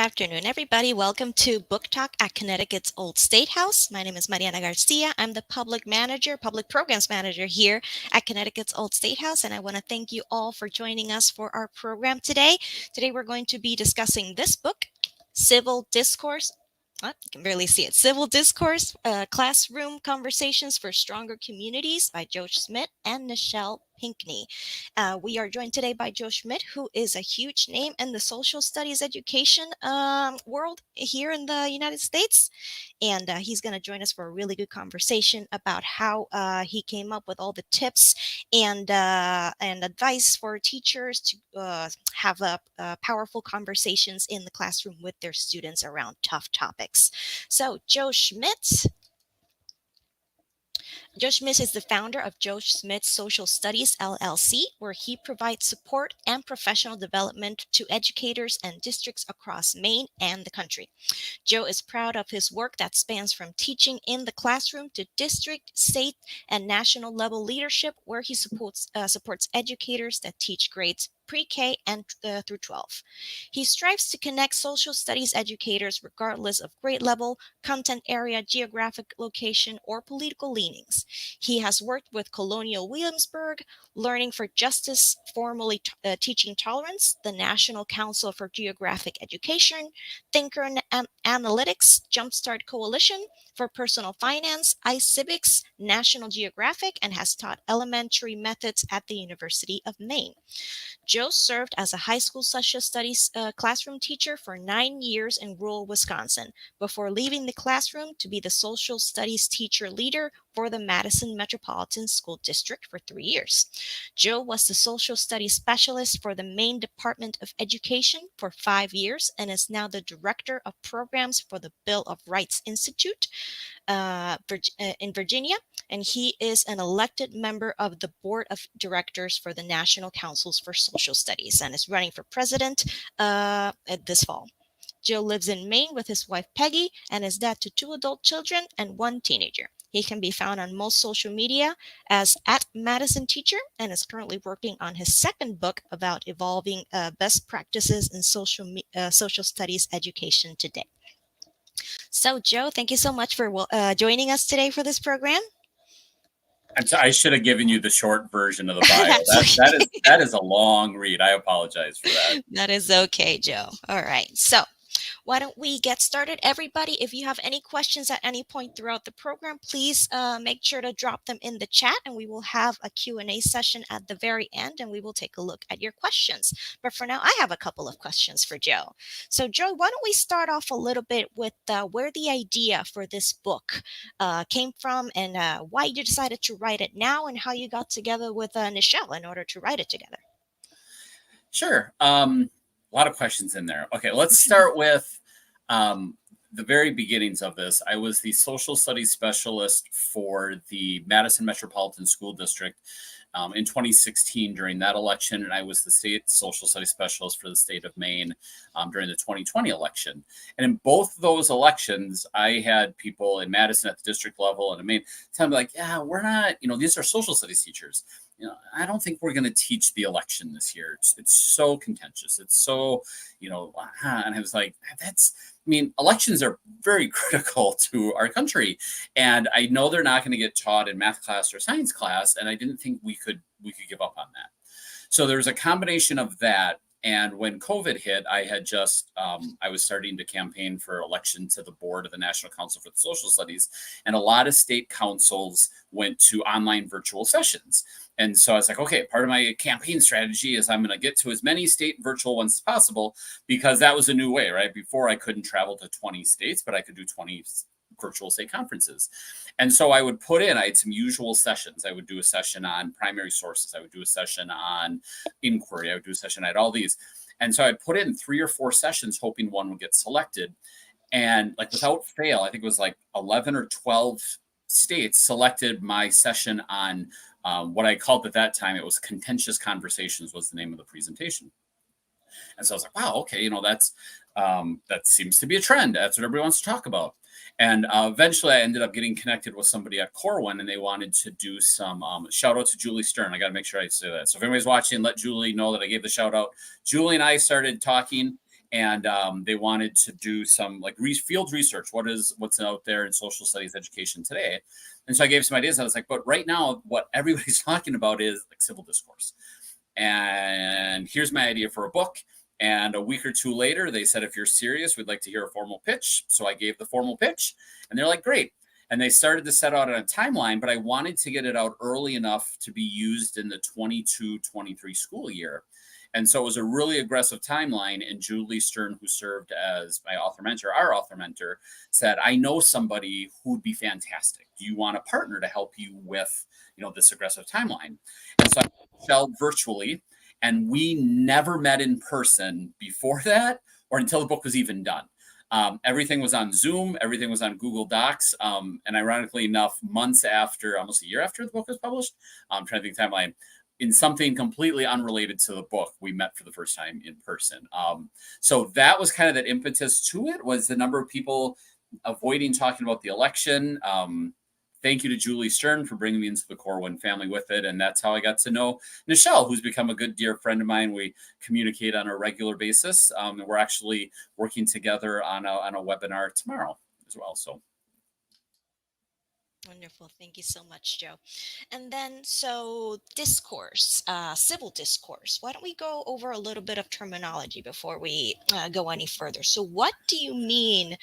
afternoon, everybody. Welcome to Book Talk at Connecticut's Old State House. My name is Mariana Garcia. I'm the public programs manager here at Connecticut's Old State House, and I want to thank you all for joining us for our program today. Today, we're going to be discussing this book, Civil Discourse. You can barely see it. Civil Discourse, Classroom Conversations for Stronger Communities by Joe Schmidt and Nichelle Pinkney. We are joined today by Joe Schmidt, who is a huge name in the social studies education world here in the United States. And he's going to join us for a really good conversation about how he came up with all the tips and advice for teachers to have powerful conversations in the classroom with their students around tough topics. So, Joe Schmidt is the founder of Joe Schmidt Social Studies, LLC, where he provides support and professional development to educators and districts across Maine and the country. Joe is proud of his work that spans from teaching in the classroom to district, state, and national level leadership, where he supports educators that teach grades pre-K and through 12. He strives to connect social studies educators regardless of grade level, content area, geographic location, or political leanings. He has worked with Colonial Williamsburg, Learning for Justice, formerly Teaching Tolerance, the National Council for Geographic Education, Thinker Analytics, Jumpstart Coalition for Personal Finance, iCivics, National Geographic, and has taught elementary methods at the University of Maine. Joe served as a high school social studies classroom teacher for 9 years in rural Wisconsin before leaving the classroom to be the social studies teacher leader for the Madison Metropolitan School District for 3 years. Joe was the social studies specialist for the Maine Department of Education for 5 years and is now the director of programs for the Bill of Rights Institute in Virginia, and he is an elected member of the board of directors for the National Councils for Social Studies and is running for president this fall. Joe lives in Maine with his wife Peggy and is dad to 2 adult children and 1 teenager. He can be found on most social media as @Madison Teacher and is currently working on his second book about evolving best practices in social studies education today. So, Joe, thank you so much for joining us today for this program. I should have given you the short version of the bio. that is a long read. I apologize for that. That is okay, Joe. All right. So why don't we get started? Everybody, if you have any questions at any point throughout the program, please make sure to drop them in the chat, and we will have a Q&A session at the very end, and we will take a look at your questions. But for now, I have a couple of questions for Joe. So, Joe, why don't we start off a little bit with where the idea for this book came from and why you decided to write it now and how you got together with Nichelle in order to write it together. Sure. A lot of questions in there. Okay, let's start with the very beginnings of this. I was the social studies specialist for the Madison Metropolitan School District in 2016 during that election, and I was the state social studies specialist for the state of Maine during the 2020 election. And in both those elections, I had people in Madison at the district level and in Maine tell me like, yeah, we're not, these are social studies teachers. I don't think we're going to teach the election this year. It's so contentious. It's so, and I was like, elections are very critical to our country. And I know they're not going to get taught in math class or science class. And I didn't think we could give up on that. So there was a combination of that. And when COVID hit, I had just, I was starting to campaign for election to the board of the National Council for the Social Studies. And a lot of state councils went to online virtual sessions. And so I was like, okay, part of my campaign strategy is I'm going to get to as many state virtual ones as possible, because that was a new way, right? Before I couldn't travel to 20 states, but I could do 20 virtual state conferences. And so I would I had some usual sessions. I would do a session on primary sources. I would do a session on inquiry. I would do a session. I had all these. And so I put in 3 or 4 sessions, hoping one would get selected. And like without fail, I think it was like 11 or 12 states selected my session on what I called at that time, it was Contentious Conversations was the name of the presentation. And so I was like, wow, okay, that seems to be a trend. That's what everybody wants to talk about. And eventually I ended up getting connected with somebody at Corwin, and they wanted to do some shout out to Julie Stern. I got to make sure I say that. So if anybody's watching, let Julie know that I gave the shout out. Julie and I started talking, and they wanted to do some like field research. What's out there in social studies education today? And so I gave some ideas. I was like, but right now, what everybody's talking about is like civil discourse. And here's my idea for a book. And a week or two later, they said, if you're serious, we'd like to hear a formal pitch. So I gave the formal pitch, and they're like, great. And they started to set out on a timeline, but I wanted to get it out early enough to be used in the 22-23 school year. And so it was a really aggressive timeline. And Julie Stern, who served as my author mentor, our author mentor, said, I know somebody who would be fantastic. Do you want a partner to help you with, this aggressive timeline? And so I Nichelle virtually, and we never met in person before that or until the book was even done. Everything was on Zoom. Everything was on Google Docs. And ironically enough, months after, almost a year after the book was published, I'm trying to think timeline, in something completely unrelated to the book, we met for the first time in person. So that was kind of that impetus to it, was the number of people avoiding talking about the election. Thank you to Julie Stern for bringing me into the Corwin family with it. And that's how I got to know Nichelle, who's become a good, dear friend of mine. We communicate on a regular basis. And we're actually working together on a webinar tomorrow as well. So. Wonderful. Thank you so much, Joe. And then, so discourse, civil discourse. Why don't we go over a little bit of terminology before we go any further? So what do you mean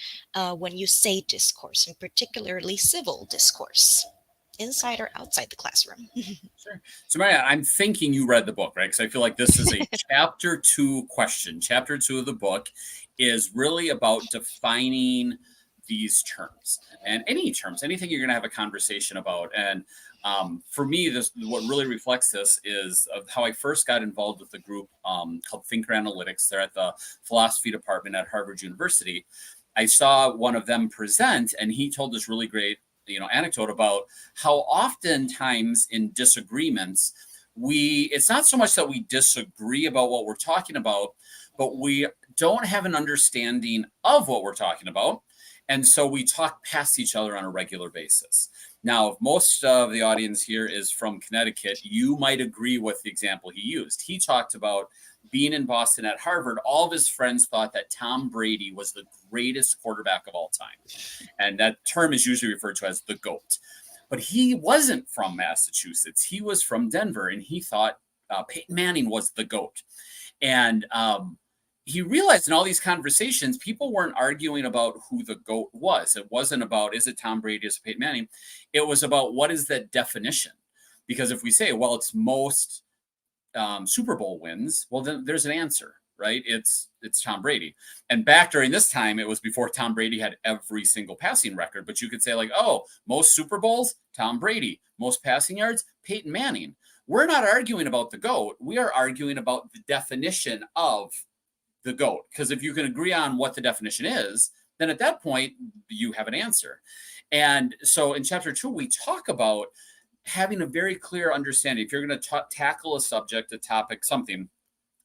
when you say discourse, and particularly civil discourse, inside or outside the classroom? Sure. So, Maria, I'm thinking you read the book, right? Because I feel like this is a chapter 2 question. Chapter 2 of the book is really about defining these terms, and anything you're going to have a conversation about. And for me, what really reflects this is of how I first got involved with the group called Thinker Analytics. They're at the philosophy department at Harvard University. I saw one of them present, and he told this really great anecdote about how oftentimes in disagreements, it's not so much that we disagree about what we're talking about, but we don't have an understanding of what we're talking about. And so we talk past each other on a regular basis. Now, if most of the audience here is from Connecticut, you might agree with the example he used. He talked about being in Boston at Harvard. All of his friends thought that Tom Brady was the greatest quarterback of all time. And that term is usually referred to as the GOAT. But he wasn't from Massachusetts. He was from Denver, and he thought Peyton Manning was the GOAT. And he realized in all these conversations, people weren't arguing about who the GOAT was. It wasn't about, is it Tom Brady, is it Peyton Manning? It was about, what is the definition? Because if we say, well, it's most Super Bowl wins, well, then there's an answer, right? It's Tom Brady. And back during this time, it was before Tom Brady had every single passing record. But you could say like, oh, most Super Bowls, Tom Brady. Most passing yards, Peyton Manning. We're not arguing about the GOAT. We are arguing about the definition of the GOAT. Because if you can agree on what the definition is, then at that point, you have an answer. And so in chapter 2, we talk about having a very clear understanding. If you're going to tackle a subject, a topic, something,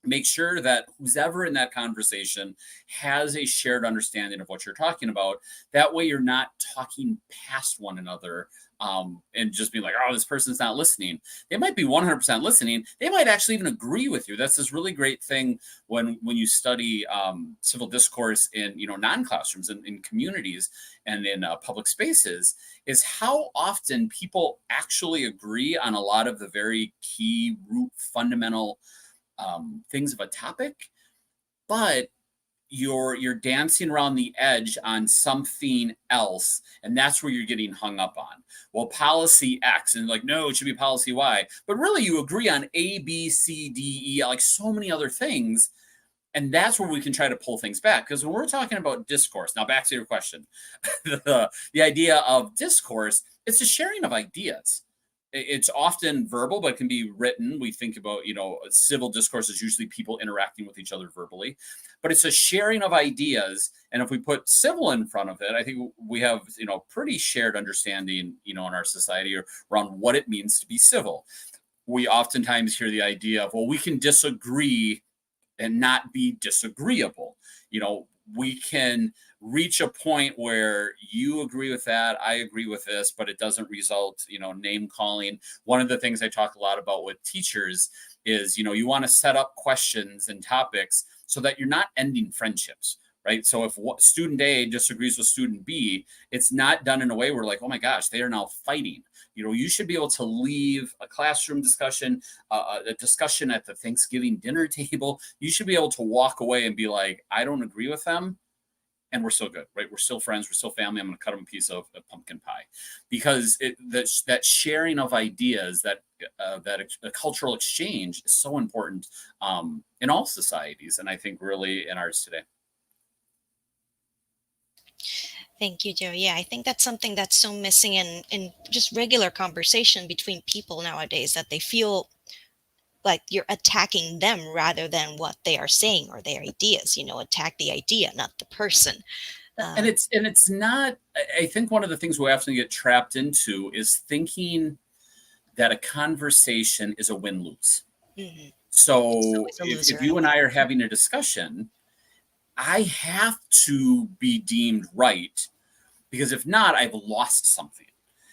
make sure that who's ever in that conversation has a shared understanding of what you're talking about. That way you're not talking past one another and just being like, oh, this person's not listening. They might be 100% listening. They might actually even agree with you. That's this really great thing when you study civil discourse in non-classrooms, in communities and in public spaces, is how often people actually agree on a lot of the very key root fundamental things of a topic, but you're dancing around the edge on something else, and that's where you're getting hung up on. Well, policy X, and like, no, it should be policy Y, but really you agree on A, B, C, D, E, like so many other things, and that's where we can try to pull things back. Because when we're talking about discourse, now back to your question, the idea of discourse, it's a sharing of ideas. It's often verbal, but it can be written. We think about, civil discourse is usually people interacting with each other verbally, but it's a sharing of ideas. And if we put civil in front of it, I think we have, pretty shared understanding, in our society around what it means to be civil. We oftentimes hear the idea of, well, we can disagree and not be disagreeable. We can reach a point where you agree with that, I agree with this, but it doesn't result, name calling. One of the things I talk a lot about with teachers is, you want to set up questions and topics so that you're not ending friendships. Right. So if student A disagrees with student B, it's not done in a way where like, oh my gosh, they are now fighting. You should be able to leave a classroom discussion, a discussion at the Thanksgiving dinner table. You should be able to walk away and be like, I don't agree with them, and we're still good, right? We're still friends. We're still family. I'm going to cut them a piece of pumpkin pie, because that sharing of ideas, that cultural exchange is so important in all societies, and I think really in ours today. Thank you, Joe. Yeah, I think that's something that's so missing in just regular conversation between people nowadays, that they feel like you're attacking them rather than what they are saying or their ideas. Attack the idea, not the person. And it's not. I think one of the things we often get trapped into is thinking that a conversation is a win-lose. Mhm. So It's always a loser if you and I are having a discussion, I have to be deemed right, because if not, I've lost something.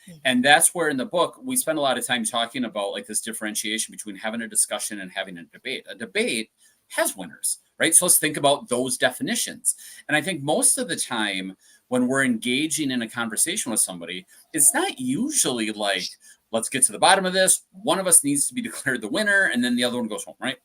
Mhm. And that's where in the book, we spend a lot of time talking about like this differentiation between having a discussion and having a debate. A debate has winners, right? So let's think about those definitions. And I think most of the time when we're engaging in a conversation with somebody, it's not usually like, let's get to the bottom of this. One of us needs to be declared the winner, and then the other one goes home, right?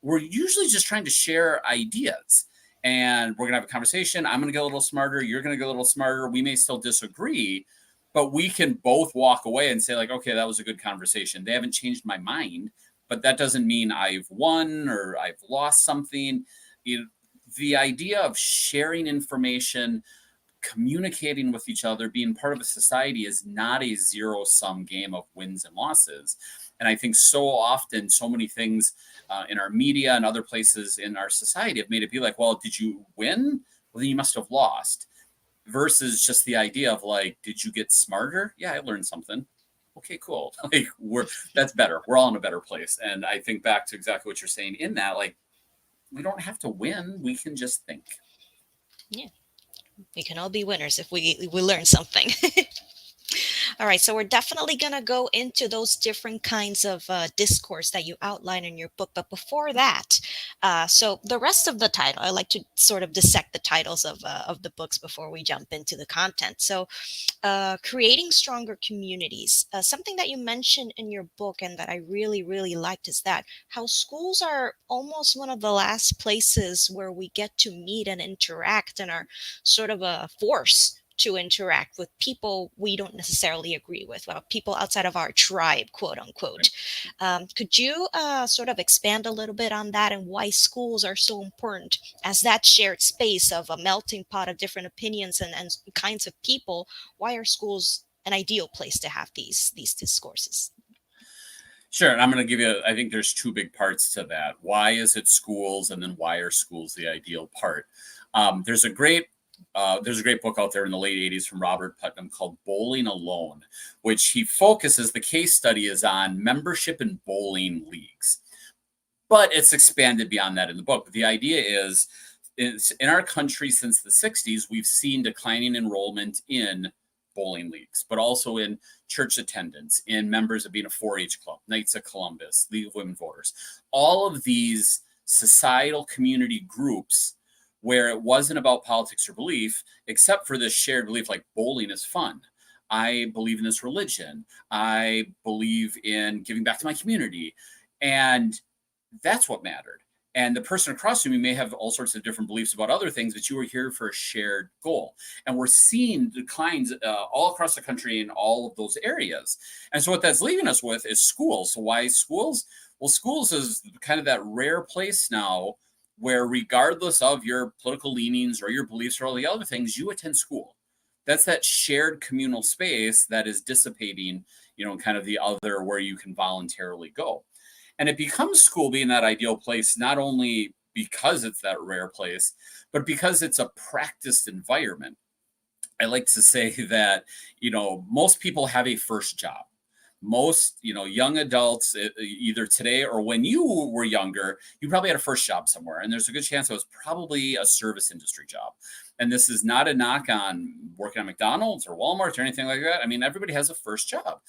We're usually just trying to share ideas, and we're going to have a conversation. I'm going to get a little smarter. You're going to get a little smarter. We may still disagree, but we can both walk away and say like, okay, that was a good conversation. They haven't changed my mind, but that doesn't mean I've won or I've lost something. The idea of sharing information, communicating with each other, being part of a society is not a zero-sum game of wins and losses. And I think so often, so many things in our media and other places in our society have made it be like, well, did you win? Well, then you must have lost. Versus just the idea of like, did you get smarter? Yeah, I learned something. Okay, cool. Like that's better. We're all in a better place. And I think back to exactly what you're saying in that, like, we don't have to win. We can just think. Yeah, we can all be winners if we learn something. All right, so we're definitely going to go into those different kinds of discourse that you outline in your book. But before that, so the rest of the title, I like to sort of dissect the titles of the books before we jump into the content. So creating stronger communities. Something that you mentioned in your book and that I really, really liked is that how schools are almost one of the last places where we get to meet and interact and are sort of a force to interact with people we don't necessarily agree with, well, people outside of our tribe, quote unquote. Could you sort of expand a little bit on that and why schools are so important as that shared space of a melting pot of different opinions and kinds of people? Why are schools an ideal place to have these discourses? Sure. And I'm going to give you, I think there's two big parts to that. Why is it schools? And then why are schools the ideal part? There's a great book out there in the late 80s from Robert Putnam called Bowling Alone, which he focuses, the case study is on membership in bowling leagues. But it's expanded beyond that in the book. But the idea is in our country since the 60s, we've seen declining enrollment in bowling leagues, but also in church attendance, in members of being a 4-H club, Knights of Columbus, League of Women Voters. All of these societal community groups where it wasn't about politics or belief, except for this shared belief like bowling is fun. I believe in this religion. I believe in giving back to my community. And that's what mattered. And the person across from you may have all sorts of different beliefs about other things, but you were here for a shared goal. And we're seeing declines all across the country in all of those areas. And so what that's leaving us with is schools. So why schools? Well, schools is kind of that rare place now where regardless of your political leanings or your beliefs or all the other things, you attend school. That's that shared communal space that is dissipating, kind of the other where you can voluntarily go. And it becomes school being that ideal place, not only because it's that rare place, but because it's a practiced environment. I like to say that, most people have a first job. Most, young adults, either today or when you were younger, you probably had a first job somewhere. And there's a good chance it was probably a service industry job. And this is not a knock on working at McDonald's or Walmart or anything like that. I mean, everybody has a first job.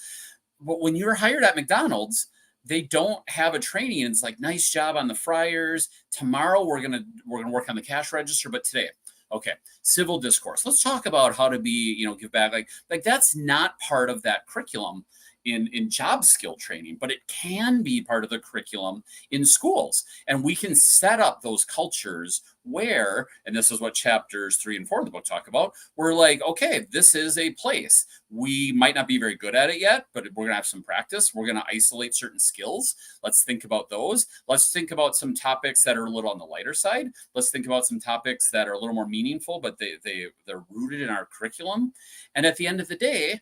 But when you're hired at McDonald's, they don't have a training. And it's like, nice job on the fryers. Tomorrow we're gonna work on the cash register, but today, okay, civil discourse. Let's talk about how to be, give back. Like that's not part of that curriculum in job skill training, but it can be part of the curriculum in schools. And we can set up those cultures where, and this is what chapters 3 and 4 of the book talk about, we're like, okay, this is a place. We might not be very good at it yet, but we're going to have some practice. We're going to isolate certain skills. Let's think about those. Let's think about some topics that are a little on the lighter side. Let's think about some topics that are a little more meaningful, but they're rooted in our curriculum. And at the end of the day,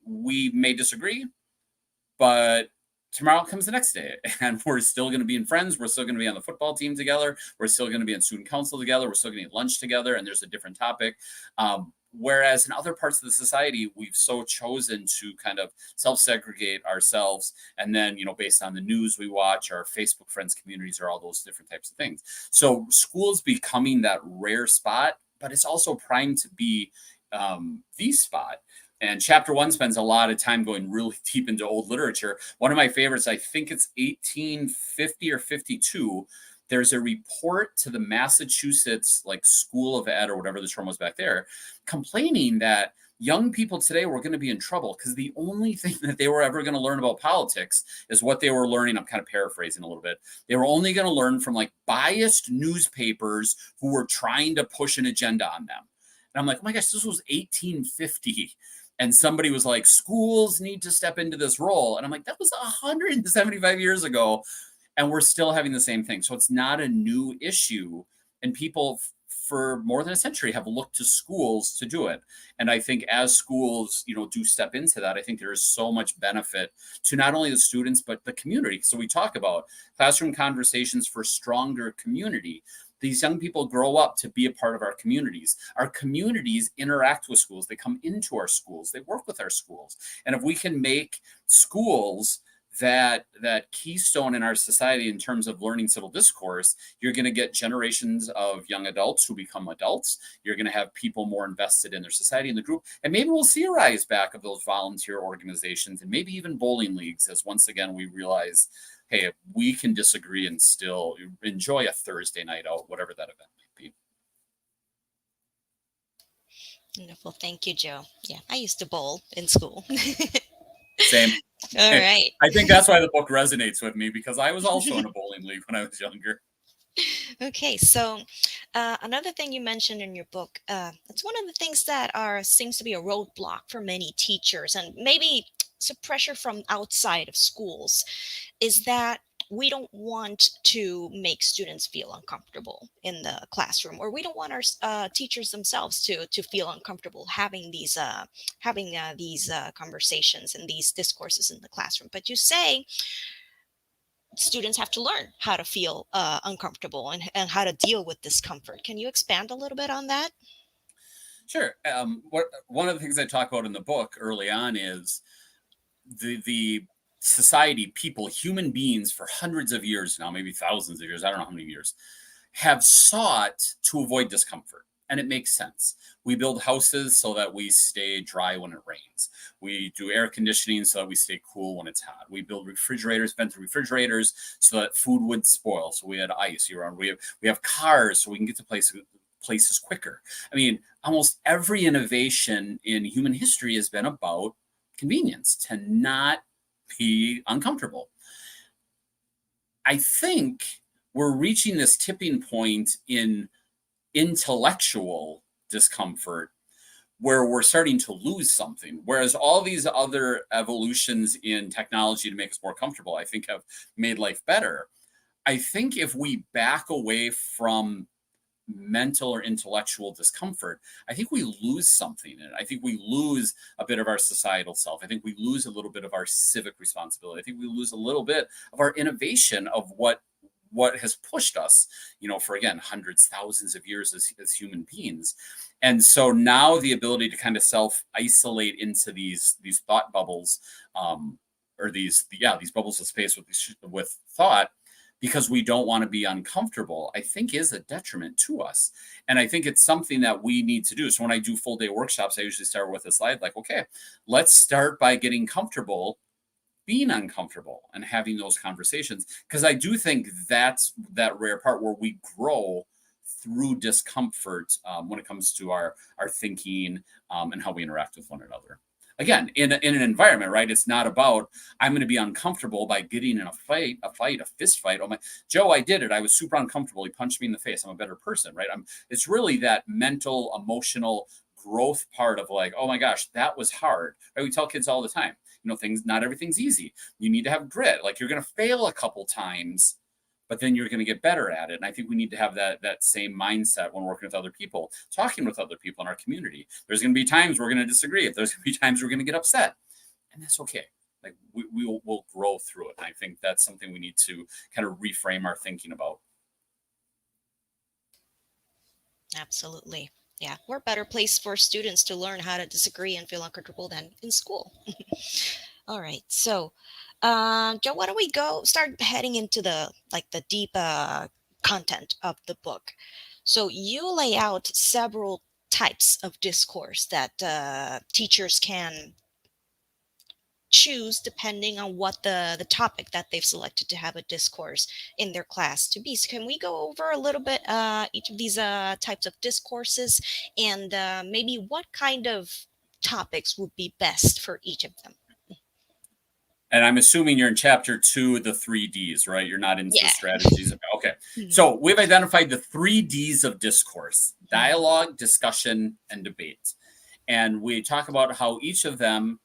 we may disagree, but tomorrow comes the next day and we're still going to be in friends. We're still going to be on the football team together. We're still going to be in student council together. We're still going to eat lunch together. And there's a different topic. Whereas in other parts of the society, we've so chosen to kind of self-segregate ourselves. And then, based on the news we watch, our Facebook friends communities, or all those different types of things. So school's becoming that rare spot, but it's also primed to be the spot. And chapter 1 spends a lot of time going really deep into old literature. One of my favorites, I think it's 1850 or 52. There's a report to the Massachusetts School of Ed, or whatever the term was back there, complaining that young people today were going to be in trouble because the only thing that they were ever going to learn about politics is what they were learning. I'm kind of paraphrasing a little bit. They were only going to learn from biased newspapers who were trying to push an agenda on them. And I'm like, oh my gosh, this was 1850. And somebody was like, schools need to step into this role. And I'm like, that was 175 years ago. And we're still having the same thing. So it's not a new issue. And people for more than a century have looked to schools to do it. And I think as schools, do step into that, I think there is so much benefit to not only the students, but the community. So we talk about classroom conversations for stronger community. These young people grow up to be a part of our communities. Our communities interact with schools. They come into our schools. They work with our schools. And if we can make schools that keystone in our society in terms of learning civil discourse, you're going to get generations of young adults who become adults. You're going to have people more invested in their society and the group. And maybe we'll see a rise back of those volunteer organizations and maybe even bowling leagues, as once again we realize, hey, we can disagree and still enjoy a Thursday night out, whatever that event might be. Wonderful. Thank you, Joe. Yeah, I used to bowl in school. Same. All right. I think that's why the book resonates with me, because I was also in a bowling league when I was younger. Okay, so another thing you mentioned in your book, it's one of the things that seems to be a roadblock for many teachers, and maybe some pressure from outside of schools, is that we don't want to make students feel uncomfortable in the classroom, or we don't want our teachers themselves to feel uncomfortable having these conversations and these discourses in the classroom. But you say students have to learn how to feel uncomfortable and how to deal with discomfort. Can you expand a little bit on that? Sure. One of the things I talk about in the book early on is the society, people, human beings for hundreds of years now, maybe thousands of years, I don't know how many years, have sought to avoid discomfort. And it makes sense. We build houses so that we stay dry when it rains. We do air conditioning so that we stay cool when it's hot. We build refrigerators, vented refrigerators, so that food would spoil. So we had ice year round. We have cars so we can get to places quicker. I mean, almost every innovation in human history has been about convenience, to not be uncomfortable. I think we're reaching this tipping point in intellectual discomfort where we're starting to lose something, whereas all these other evolutions in technology to make us more comfortable, I think, have made life better. I think if we back away from mental or intellectual discomfort, I think we lose something in it. I think we lose a bit of our societal self. I think we lose a little bit of our civic responsibility. I think we lose a little bit of our innovation of what has pushed us, for again, hundreds, thousands of years as human beings. And so now the ability to kind of self-isolate into these thought bubbles, or these bubbles of space with thought, because we don't want to be uncomfortable, I think is a detriment to us. And I think it's something that we need to do. So when I do full day workshops, I usually start with a slide like, okay, let's start by getting comfortable being uncomfortable and having those conversations. Because I do think that's that rare part where we grow through discomfort when it comes to our thinking and how we interact with one another. Again, in an environment, right? It's not about I'm going to be uncomfortable by getting in a fist fight. Oh my, Joe, I did it. I was super uncomfortable. He punched me in the face. I'm a better person, right? It's really that mental, emotional growth part of like, oh my gosh, that was hard. Right? We tell kids all the time, not everything's easy. You need to have grit. Like you're going to fail a couple times, but then you're going to get better at it. And I think we need to have that same mindset when working with other people, talking with other people in our community. There's going to be times we're going to disagree. There's going to be times we're going to get upset, and that's okay. Like we'll grow through it. And I think that's something we need to kind of reframe our thinking about. Absolutely. Yeah, we're a better place for students to learn how to disagree and feel uncomfortable than in school. All right. So, Joe, why don't we start heading into the deep content of the book? So you lay out several types of discourse that teachers can choose depending on what the topic that they've selected to have a discourse in their class to be. So can we go over a little bit each of these types of discourses and maybe what kind of topics would be best for each of them? And I'm assuming you're in chapter 2, the 3Ds, right? You're not into Yeah. the strategies. Okay. So we've identified the 3Ds of discourse: dialogue, discussion, and debate. And we talk about how each of them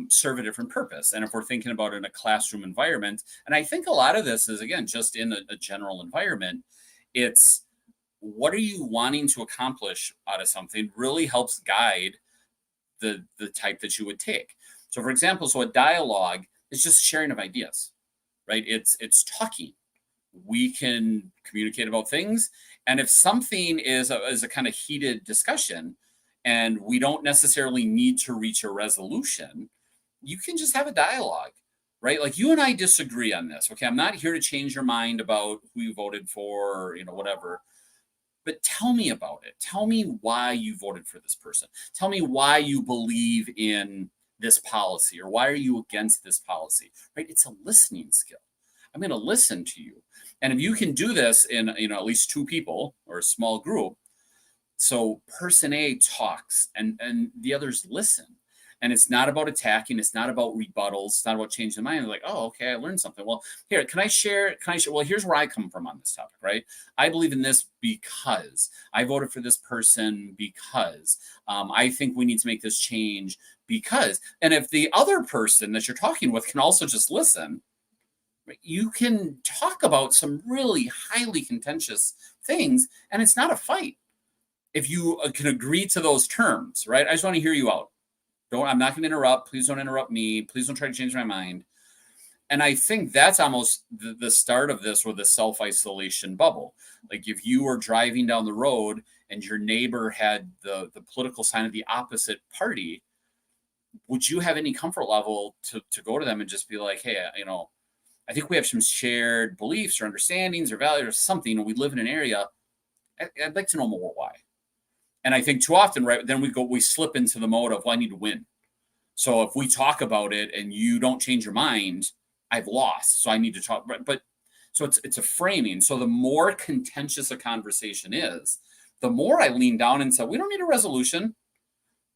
serve a different purpose. And if we're thinking about it in a classroom environment, and I think a lot of this is, again, just in a general environment, it's what are you wanting to accomplish out of something really helps guide the type that you would take. So for example, a dialogue is just sharing of ideas, right? It's talking. We can communicate about things. And if something is a kind of heated discussion and we don't necessarily need to reach a resolution, you can just have a dialogue, right? Like you and I disagree on this. Okay, I'm not here to change your mind about who you voted for, or, whatever. But tell me about it. Tell me why you voted for this person. Tell me why you believe in this policy, or why are you against this policy, right? It's a listening skill. I'm going to listen to you. And if you can do this in, at least 2 people or a small group, so person A talks and the others listen. And it's not about attacking. It's not about rebuttals. It's not about changing the mind. It's like, oh, okay, I learned something. Well, here, can I share? Well, here's where I come from on this topic, right? I believe in this because I voted for this person because I think we need to make this change because. And if the other person that you're talking with can also just listen, you can talk about some really highly contentious things, and it's not a fight. If you can agree to those terms, right? I just want to hear you out. I'm not going to interrupt. Please don't interrupt me. Please don't try to change my mind. And I think that's almost the start of this with the self-isolation bubble. Like if you were driving down the road and your neighbor had the political sign of the opposite party, would you have any comfort level to go to them and just be like, hey, I think we have some shared beliefs or understandings or values or something, and we live in an area. I'd like to know more why. And I think too often, right, then we slip into the mode of, well, I need to win. So if we talk about it and you don't change your mind, I've lost. So I need to talk. But so it's a framing. So the more contentious a conversation is, the more I lean down and say, we don't need a resolution,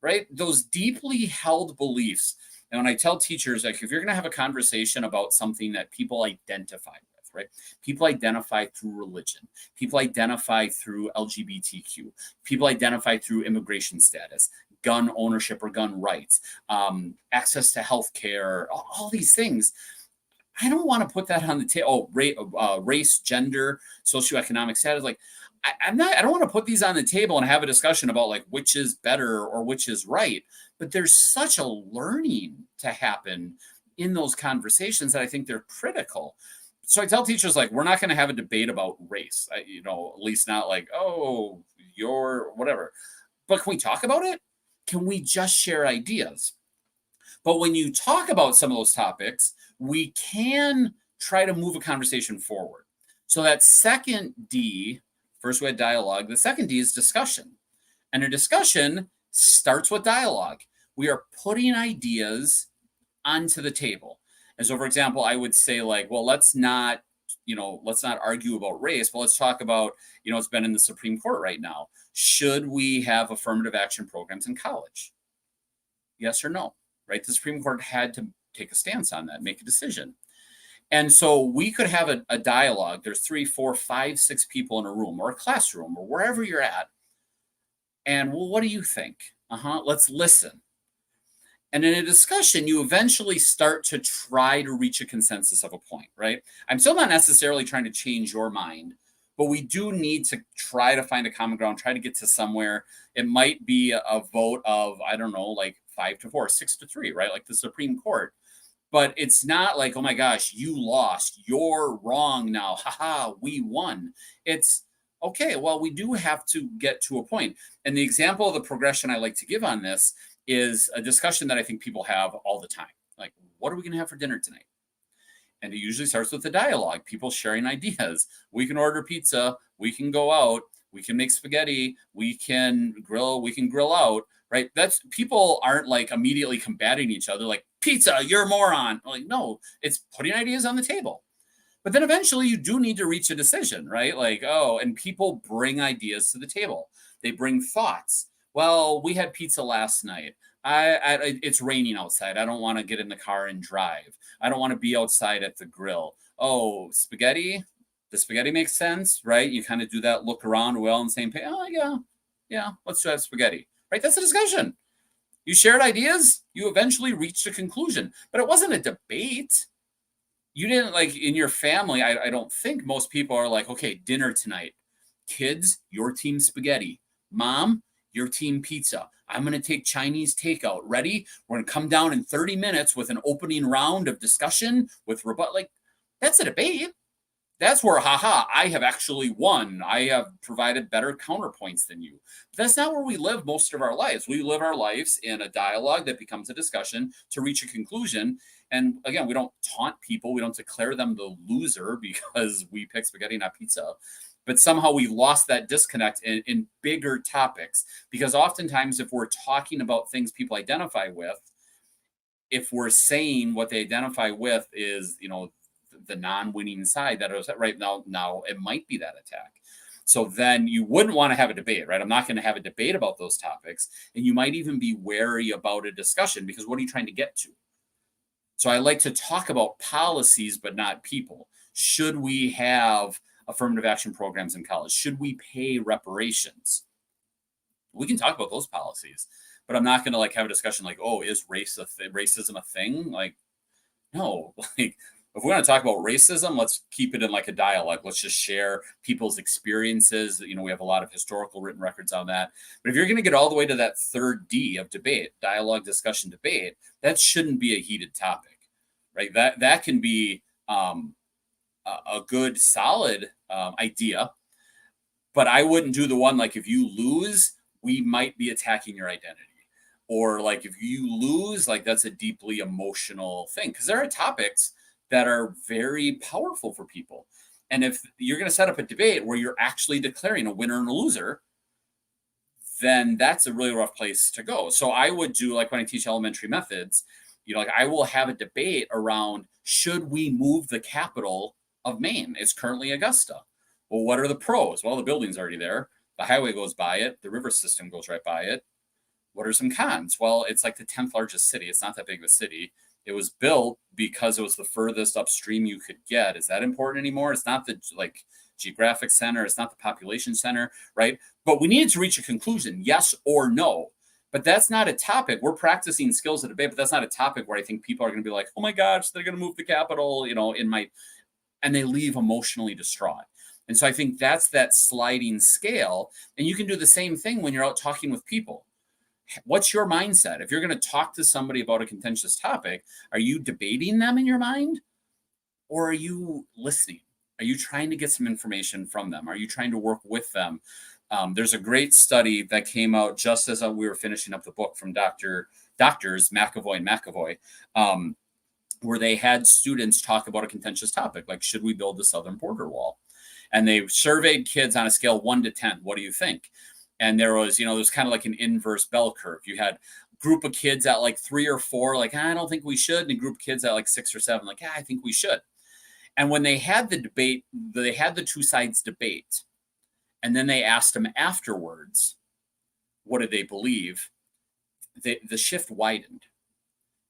right? Those deeply held beliefs. And when I tell teachers, like, if you're going to have a conversation about something that people identify with, right? People identify through religion. People identify through LGBTQ. People identify through immigration status, gun ownership or gun rights, access to healthcare, all these things. I don't want to put that on the table. Race, gender, socioeconomic status. Like, I don't want to put these on the table and have a discussion about like which is better or which is right. But there's such a learning to happen in those conversations that I think they're critical. So I tell teachers, like, we're not going to have a debate about race, at least not like, oh, you're whatever. But can we talk about it? Can we just share ideas? But when you talk about some of those topics, we can try to move a conversation forward. So that second D, first we had dialogue, the second D is discussion. And a discussion starts with dialogue. We are putting ideas onto the table. And so, for example, I would say like, well, let's not argue about race, but let's talk about, it's been in the Supreme Court right now. Should we have affirmative action programs in college? Yes or no, right? The Supreme Court had to take a stance on that, make a decision. And so we could have a dialogue. There's 3, 4, 5, 6 people in a room or a classroom or wherever you're at. And well, what do you think? Let's listen. And in a discussion, you eventually start to try to reach a consensus of a point, right? I'm still not necessarily trying to change your mind, but we do need to try to find a common ground, try to get to somewhere. It might be a vote of, I don't know, like 5-4, 6-3, right? Like the Supreme Court. But it's not like, oh my gosh, you lost, you're wrong now, haha, we won. It's, okay, well, we do have to get to a point. And the example of the progression I like to give on this is a discussion that I think people have all the time. Like, what are we going to have for dinner tonight? And it usually starts with a dialogue, people sharing ideas. We can order pizza, we can go out, we can make spaghetti, we can grill out, right? That's, people aren't like immediately combating each other, like, pizza, you're a moron. Like, no, it's putting ideas on the table. But then eventually you do need to reach a decision, right? Like, oh, and people bring ideas to the table. They bring thoughts. Well, we had pizza last night. It's raining outside. I don't want to get in the car and drive. I don't want to be outside at the grill. Oh, spaghetti? Does spaghetti make sense, right? You kind of do that look around, well, and saying, oh, yeah, let's have spaghetti, right? That's a discussion. You shared ideas, you eventually reached a conclusion, but it wasn't a debate. You didn't, like, in your family, I don't think most people are like, okay, dinner tonight. Kids, your team spaghetti. Mom, your team pizza. I'm going to take Chinese takeout. Ready? We're going to come down in 30 minutes with an opening round of discussion with rebut. Like, that's a debate. That's where, I have actually won. I have provided better counterpoints than you. But that's not where we live most of our lives. We live our lives in a dialogue that becomes a discussion to reach a conclusion. And again, we don't taunt people. We don't declare them the loser because we pick spaghetti, not pizza. But somehow we lost that disconnect in bigger topics. Because oftentimes, if we're talking about things people identify with, if we're saying what they identify with is, the non-winning side, that is right now it might be that attack. So then you wouldn't want to have a debate, right? I'm not going to have a debate about those topics. And you might even be wary about a discussion because what are you trying to get to? So I like to talk about policies, but not people. Should we have affirmative action programs in college? Should we pay reparations? We can talk about those policies, but I'm not going to like have a discussion like, oh, is racism a thing? Like, no, like, if we want to talk about racism, let's keep it in like a dialogue. Let's just share people's experiences. We have a lot of historical written records on that. But if you're going to get all the way to that third D of debate, dialogue, discussion, debate, that shouldn't be a heated topic, right? That can be a good, solid idea. But I wouldn't do the one like, if you lose, we might be attacking your identity. Or like, if you lose, like, that's a deeply emotional thing. Because there are topics that are very powerful for people. And if you're going to set up a debate where you're actually declaring a winner and a loser, then that's a really rough place to go. So I would do, like when I teach elementary methods, like I will have a debate around, should we move the capital of Maine? It's currently Augusta. Well, what are the pros? Well, the building's already there. The highway goes by it. The river system goes right by it. What are some cons? Well, it's like the 10th largest city. It's not that big of a city. It was built because it was the furthest upstream you could get. Is that important anymore? It's not the like geographic center. It's not the population center, right? But we needed to reach a conclusion, yes or no. But that's not a topic. We're practicing skills of debate, but that's not a topic where I think people are going to be like, oh my gosh, they're going to move the capital, and they leave emotionally distraught. And so I think that's that sliding scale. And you can do the same thing when you're out talking with people. What's your mindset? If you're going to talk to somebody about a contentious topic, are you debating them in your mind? Or are you listening? Are you trying to get some information from them? Are you trying to work with them? There's a great study that came out just as we were finishing up the book from doctors McAvoy and McAvoy, where they had students talk about a contentious topic, like, should we build the southern border wall? And they surveyed kids on a scale 1 to 10. What do you think? And there was kind of like an inverse bell curve. You had group of kids at like 3 or 4, like, I don't think we should. And a group of kids at like 6 or 7, like, I think we should. And when they had the debate, they had the two sides debate. And then they asked them afterwards, what did they believe? The shift widened.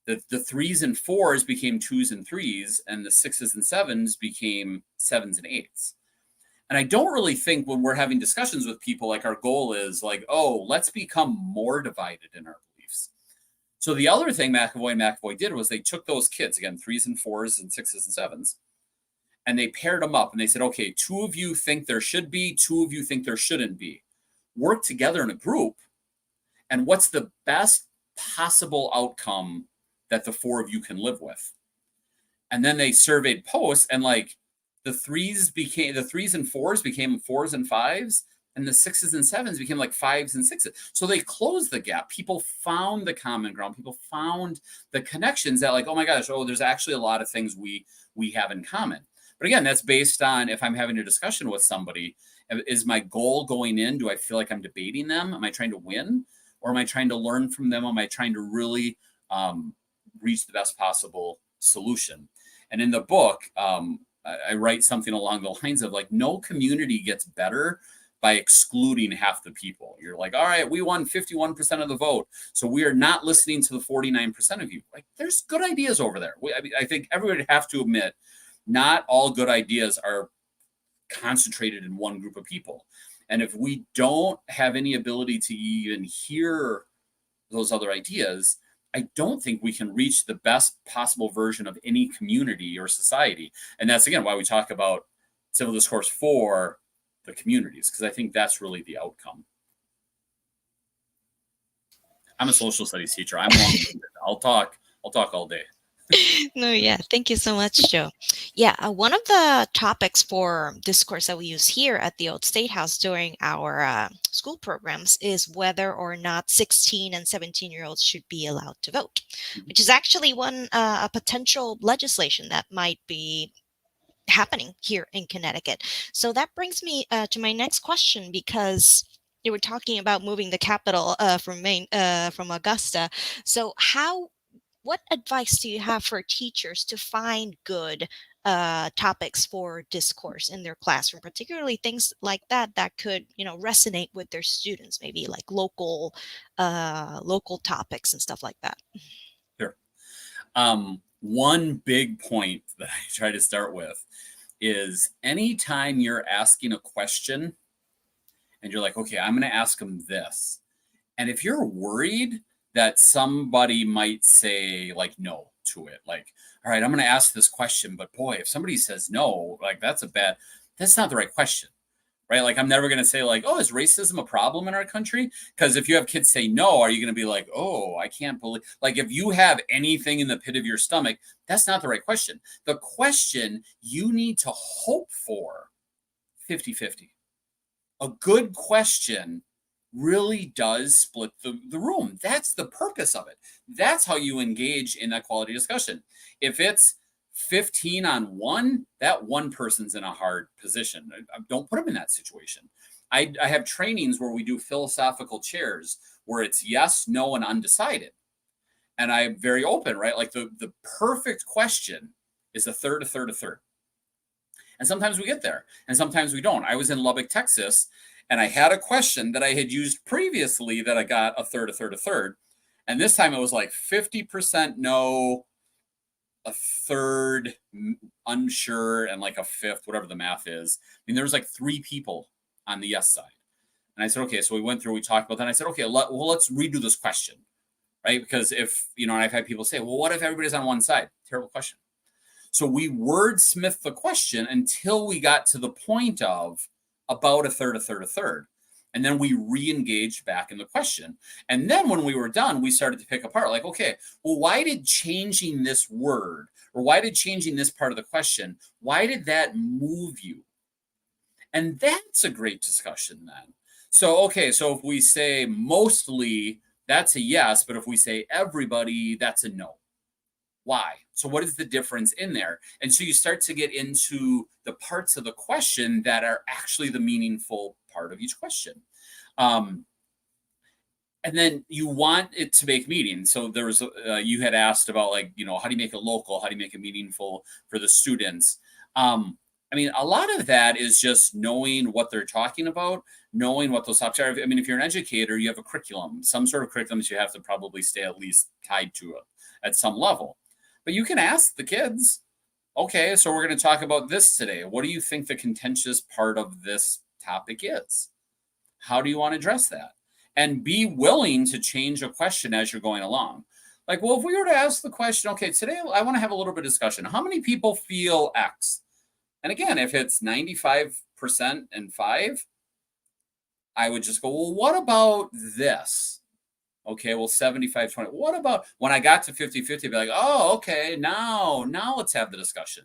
The 3s and 4s became 2s and 3s, and the 6s and 7s became 7s and 8s. And I don't really think when we're having discussions with people, like our goal is like, oh, let's become more divided in our beliefs. So the other thing McAvoy and McAvoy did was they took those kids, again, 3s and 4s and 6s and 7s, and they paired them up and they said, okay, 2 of you think there should be, 2 of you think there shouldn't be. Work together in a group. And what's the best possible outcome that the 4 of you can live with? And then they surveyed posts, and like the 3s and 4s became 4s and 5s, and the 6s and 7s became like 5s and 6s. So they closed the gap. People found the common ground. People found the connections that, like, oh my gosh, oh, there's actually a lot of things we have in common. But again, that's based on if I'm having a discussion with somebody, is my goal going in, do I feel like I'm debating them? Am I trying to win? Or am I trying to learn from them? Am I trying to really reach the best possible solution? And in the book, I write something along the lines of like, no community gets better by excluding half the people. You're like, all right, we won 51% of the vote, so we are not listening to the 49% of you. Like, there's good ideas over there. I think everybody would have to admit, not all good ideas are concentrated in one group of people. And if we don't have any ability to even hear those other ideas, I don't think we can reach the best possible version of any community or society. And that's, again, why we talk about civil discourse for the communities, because I think that's really the outcome. I'm a social studies teacher. I'm long-winded. I'll talk all day. No, yeah. Thank you so much, Joe. Yeah, one of the topics for discourse that we use here at the Old State House during our school programs is whether or not 16 and 17-year-olds should be allowed to vote, which is actually a potential legislation that might be happening here in Connecticut. So that brings me to my next question, because you were talking about moving the capital from Augusta. So what advice do you have for teachers to find good topics for discourse in their classroom, particularly things like that could, resonate with their students, maybe like local topics and stuff like that? Sure. One big point that I try to start with is anytime you're asking a question and you're like, okay, I'm going to ask them this. And if you're worried that somebody might say like no to it, like, all right, I'm going to ask this question, but boy, if somebody says no, like that's not the right question, right? Like, I'm never going to say like, oh, is racism a problem in our country? Because if you have kids say no, are you going to be like, oh, I can't believe, like, if you have anything in the pit of your stomach, that's not the right question. The question you need to hope for 50-50. A good question really does split the room. That's the purpose of it. That's how you engage in that quality discussion. If it's 15-on-1, that one person's in a hard position. Don't put them in that situation. I have trainings where we do philosophical chairs where it's yes, no, and undecided. And I'm very open, right? Like the perfect question is a third, a third, a third. And sometimes we get there and sometimes we don't. I was in Lubbock, Texas, and I had a question that I had used previously that I got a third, a third, a third. And this time it was like 50% no, a third unsure, and like a fifth, whatever the math is. I mean, there was like 3 people on the yes side. And I said, okay, so we went through, we talked about that. And I said, okay, let's redo this question, right? Because if, and I've had people say, well, what if everybody's on one side? Terrible question. So we wordsmithed the question until we got to the point of about a third, a third, a third. And then we re-engaged back in the question. And then when we were done, we started to pick apart like, okay, well, why did changing this word, or why did changing this part of the question, why did that move you? And that's a great discussion then. So, okay, so if we say mostly, that's a yes, but if we say everybody, that's a no. Why? So what is the difference in there? And so you start to get into the parts of the question that are actually the meaningful part of each question. And then you want it to make meaning. So there was, you had asked about like, how do you make it local? How do you make it meaningful for the students? I mean, a lot of that is just knowing what they're talking about, knowing what those topics are. I mean, if you're an educator, you have a curriculum, some sort of curriculum that you have to probably stay at least tied to it at some level. But you can ask the kids, okay, so we're going to talk about this today. What do you think the contentious part of this topic is? How do you want to address that? And be willing to change a question as you're going along. Like, well, if we were to ask the question, okay, today I want to have a little bit of discussion. How many people feel X? And again, if it's 95% and 5, I would just go, well, what about this? Okay, well, 75-20. What about when I got to 50-50, be like, oh, okay, now let's have the discussion.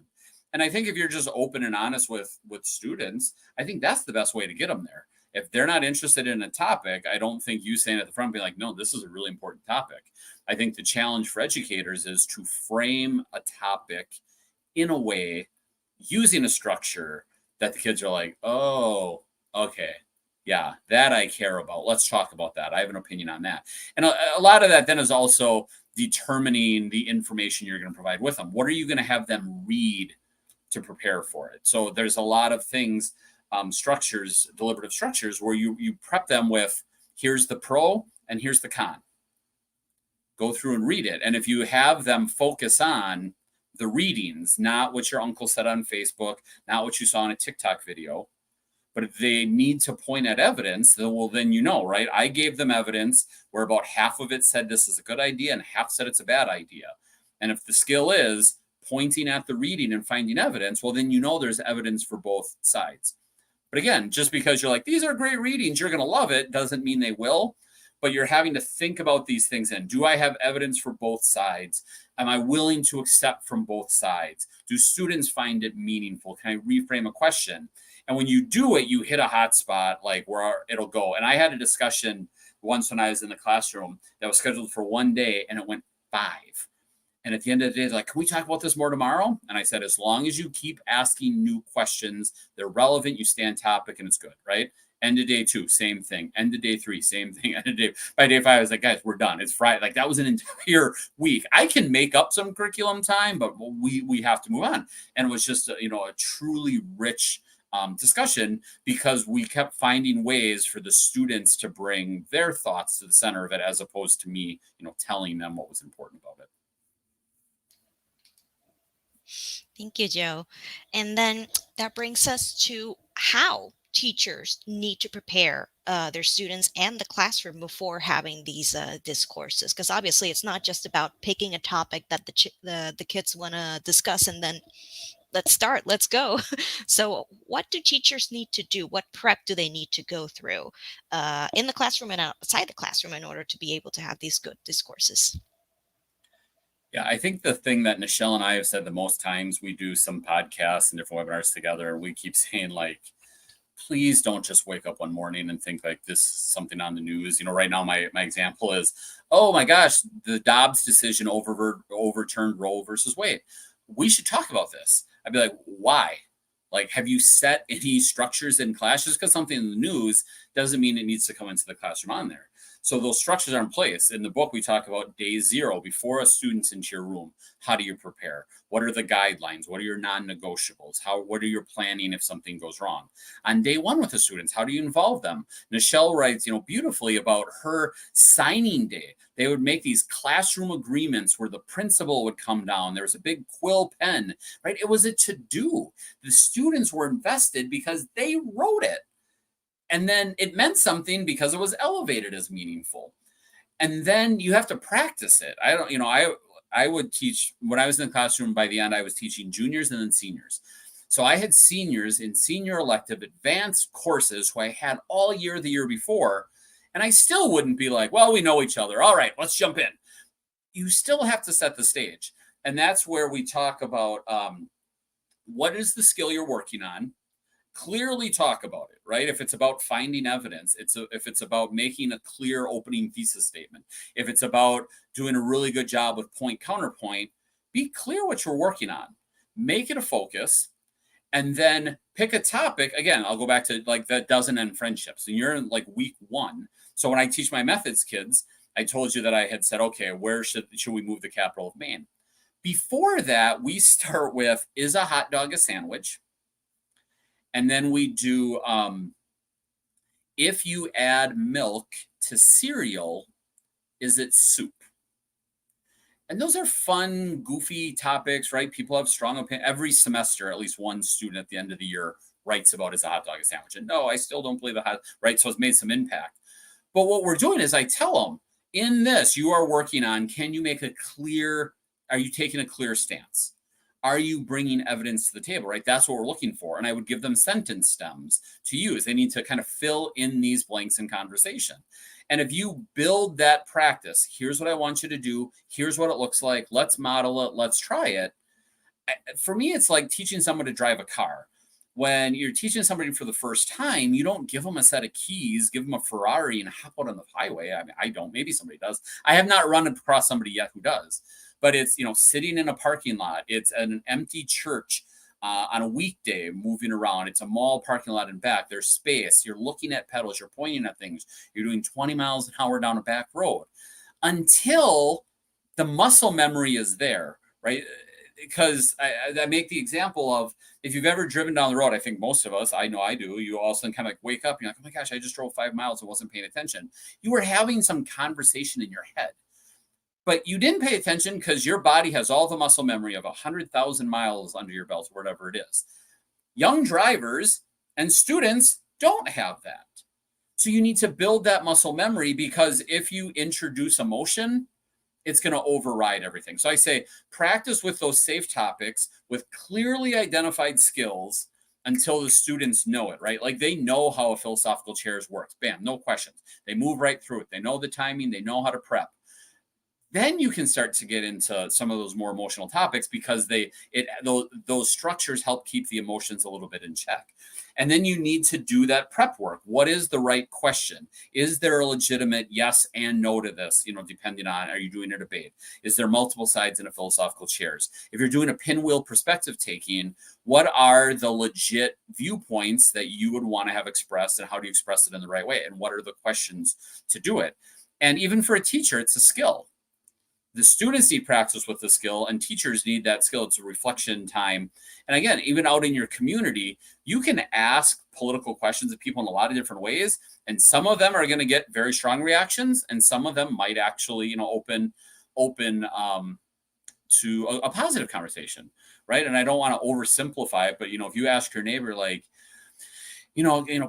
And I think if you're just open and honest with students, I think that's the best way to get them there. If they're not interested in a topic, I don't think you saying at the front, be like, no, this is a really important topic. I think the challenge for educators is to frame a topic in a way using a structure that the kids are like, oh, okay, yeah, that I care about. Let's talk about that. I have an opinion on that. And a lot of that then is also determining the information you're going to provide with them. What are you going to have them read to prepare for it? So there's a lot of things, structures, deliberative structures, where you prep them with, here's the pro and here's the con. Go through and read it. And if you have them focus on the readings, not what your uncle said on Facebook, not what you saw in a TikTok video, but if they need to point at evidence, then right? I gave them evidence where about half of it said this is a good idea and half said it's a bad idea. And if the skill is pointing at the reading and finding evidence, well, then there's evidence for both sides. But again, just because you're like, these are great readings, you're going to love it, doesn't mean they will. But you're having to think about these things. And do I have evidence for both sides? Am I willing to accept from both sides? Do students find it meaningful? Can I reframe a question? And when you do it, you hit a hot spot, like where it'll go. And I had a discussion once when I was in the classroom that was scheduled for one day, and it went 5. And at the end of the day, they're like, can we talk about this more tomorrow? And I said, as long as you keep asking new questions, they're relevant, you stay on topic, and it's good, right? End of day 2, same thing. End of day 3, same thing. By day 5, I was like, guys, we're done. It's Friday. Like, that was an entire week. I can make up some curriculum time, but we have to move on. And it was just a truly rich discussion, because we kept finding ways for the students to bring their thoughts to the center of it, as opposed to me, telling them what was important about it. Thank you, Joe. And then that brings us to how teachers need to prepare their students and the classroom before having these discourses. Because obviously, it's not just about picking a topic that the kids want to discuss and then let's go. So what do teachers need to do? What prep do they need to go through in the classroom and outside the classroom in order to be able to have these good discourses? Yeah, I think the thing that Nichelle and I have said the most times, we do some podcasts and different webinars together, and we keep saying, like, please don't just wake up one morning and think like this is something on the news. Right now, my example is, oh my gosh, the Dobbs decision overturned Roe versus Wade. We should talk about this. I'd be like, why? Like, have you set any structures in class? Just because something in the news doesn't mean it needs to come into the classroom on there. So those structures are in place. In the book, we talk about day 0, before a student's into your room. How do you prepare? What are the guidelines? What are your non-negotiables? What are your planning if something goes wrong? On day 1 with the students, how do you involve them? Nichelle writes, beautifully about her signing day. They would make these classroom agreements where the principal would come down. There was a big quill pen, right? It was a to-do. The students were invested because they wrote it. And then it meant something because it was elevated as meaningful. And then you have to practice it. I would teach, when I was in the classroom, by the end, I was teaching juniors and then seniors. So I had seniors in senior elective advanced courses who I had all year the year before. And I still wouldn't be like, well, we know each other. All right, let's jump in. You still have to set the stage. And that's where we talk about what is the skill you're working on. Clearly talk about it, right? If it's about finding evidence, if it's about making a clear opening thesis statement, if it's about doing a really good job with point counterpoint, be clear what you're working on. Make it a focus, and then pick a topic. Again, I'll go back to like that doesn't end friendships. And you're in like week 1. So when I teach my methods kids, I told you that I had said, okay, where should we move the capital of Maine? Before that, we start with, is a hot dog a sandwich? And then we do, if you add milk to cereal, is it soup? And those are fun, goofy topics, right? People have strong opinion. Every semester, at least one student at the end of the year writes about, is a hot dog a sandwich? And no, I still don't believe the hot, right? So it's made some impact. But what we're doing is I tell them, in this, you are working on, can you make a clear, are you taking a clear stance? Are you bringing evidence to the table, right? That's what we're looking for. And I would give them sentence stems to use. They need to kind of fill in these blanks in conversation. And if you build that practice, here's what I want you to do. Here's what it looks like. Let's model it. Let's try it. For me, it's like teaching someone to drive a car. When you're teaching somebody for the first time, you don't give them a set of keys, give them a Ferrari and hop out on the highway. I mean, I don't, maybe somebody does. I have not run across somebody yet who does, but it's, sitting in a parking lot. It's an empty church on a weekday moving around. It's a mall parking lot in back. There's space. You're looking at pedals. You're pointing at things. You're doing 20 miles an hour down a back road until the muscle memory is there, right? Because I make the example of, if you've ever driven down the road, I think most of us, I know I do, you all of a sudden kind of like wake up, you're like, oh my gosh, I just drove 5 miles and wasn't paying attention. You were having some conversation in your head, but you didn't pay attention because your body has all the muscle memory of 100,000 miles under your belt, whatever it is. Young drivers and students don't have that. So you need to build that muscle memory, because if you introduce emotion, it's going to override everything. So I say, practice with those safe topics with clearly identified skills until the students know it, right? Like they know how a philosophical chairs works. Bam, no questions. They move right through it. They know the timing. They know how to prep. Then you can start to get into some of those more emotional topics, because those structures help keep the emotions a little bit in check. And then you need to do that prep work. What is the right question? Is there a legitimate yes and no to this? Depending on, are you doing a debate? Is there multiple sides in a philosophical chairs? If you're doing a pinwheel perspective taking, what are the legit viewpoints that you would want to have expressed, and how do you express it in the right way? And what are the questions to do it? And even for a teacher, it's a skill. The students need practice with the skill, and teachers need that skill. It's a reflection time. And again, even out in your community, you can ask political questions of people in a lot of different ways. And some of them are going to get very strong reactions, and some of them might actually, open to a positive conversation, right? And I don't want to oversimplify it, but if you ask your neighbor, like,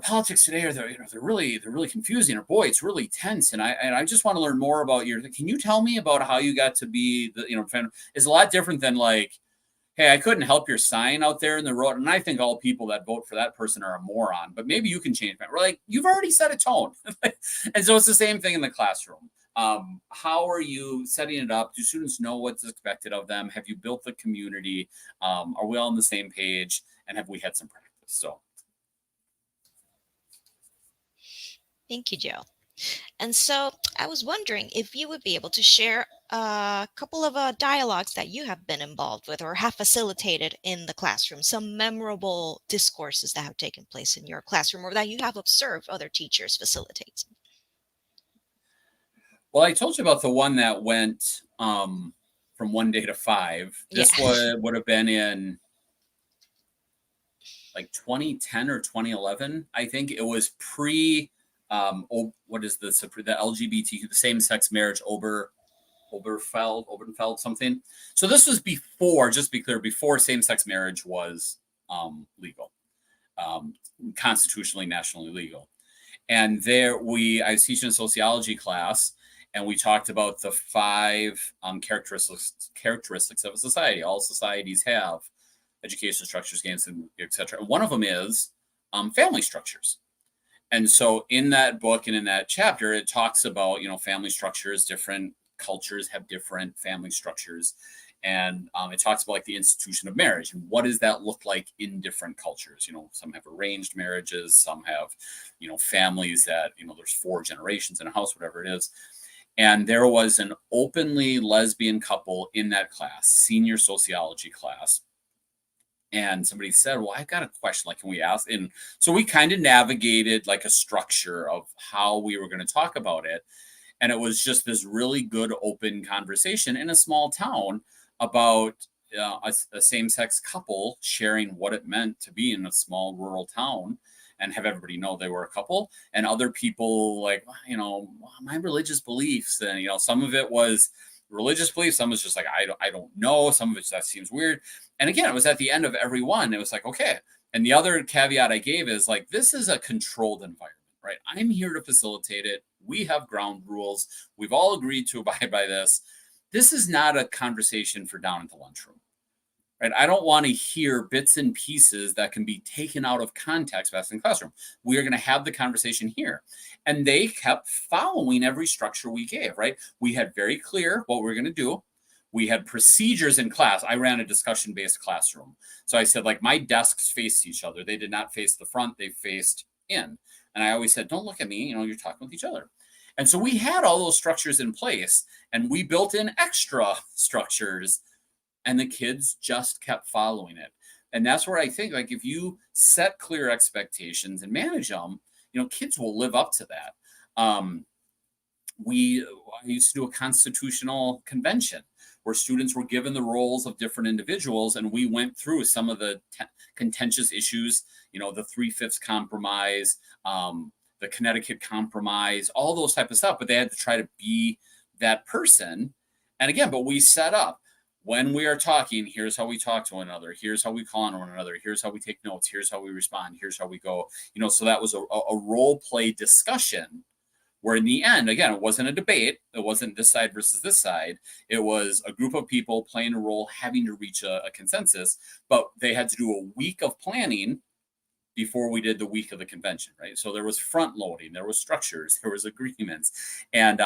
politics today they're really confusing, or boy, it's really tense, and I just want to learn more about can you tell me about how you got to be it's a lot different than like, hey, I couldn't help your sign out there in the road, and I think all people that vote for that person are a moron, but maybe you can change that. We're like, you've already set a tone. And so it's the same thing in the classroom. How are you setting it up? Do students know what's expected of them? Have you built the community? Are we all on the same page? And have we had some practice? So thank you, Joe. And so I was wondering if you would be able to share a couple of dialogues that you have been involved with or have facilitated in the classroom, some memorable discourses that have taken place in your classroom, or that you have observed other teachers facilitate. Well, I told you about the one that went from 1 day to 5. This would have been in like 2010 or 2011. I think it was pre what is this? The LGBTQ, the same-sex marriage, Oberfeld something. So this was before, just to be clear, before same-sex marriage was legal, constitutionally, nationally legal. And I was teaching a sociology class, and we talked about the 5 characteristics of a society. All societies have education structures, games, and et cetera. And one of them is family structures. And so in that book and in that chapter, it talks about, family structures. Different cultures have different family structures. And it talks about like the institution of marriage and what does that look like in different cultures. Some have arranged marriages, some have, families that, there's 4 generations in a house, whatever it is. And there was an openly lesbian couple in that class, senior sociology class. And somebody said, well, I've got a question, like, can we ask? And so we kind of navigated like a structure of how we were going to talk about it. And it was just this really good open conversation in a small town about a same-sex couple sharing what it meant to be in a small rural town and have everybody know they were a couple, and other people like, my religious beliefs. And, some of it was religious beliefs. Some was just like, I don't know. Some of it, that seems weird. And again, it was at the end of every one. It was like, okay. And the other caveat I gave is like, this is a controlled environment, right? I'm here to facilitate it. We have ground rules. We've all agreed to abide by this. This is not a conversation for down at the lunchroom, right? I don't want to hear bits and pieces that can be taken out of context back in the classroom. We are going to have the conversation here. And they kept following every structure we gave, right? We had very clear what we were going to do. We had procedures in class. I ran a discussion-based classroom. So I said, like, my desks faced each other. They did not face the front. They faced in. And I always said, don't look at me. You're talking with each other. And so we had all those structures in place, and we built in extra structures, and the kids just kept following it. And that's where I think, like, if you set clear expectations and manage them, kids will live up to that. I used to do a constitutional convention where students were given the roles of different individuals, and we went through some of the contentious issues, the 3/5 compromise, the Connecticut compromise, all those type of stuff, but they had to try to be that person. And again, but we set up, when we are talking, here's how we talk to one another. Here's how we call on one another. Here's how we take notes. Here's how we respond. Here's how we go. So that was a role play discussion where in the end, again, it wasn't a debate. It wasn't this side versus this side. It was a group of people playing a role, having to reach a consensus, but they had to do a week of planning before we did the week of the convention, right? So there was front loading, there was structures, there was agreements. And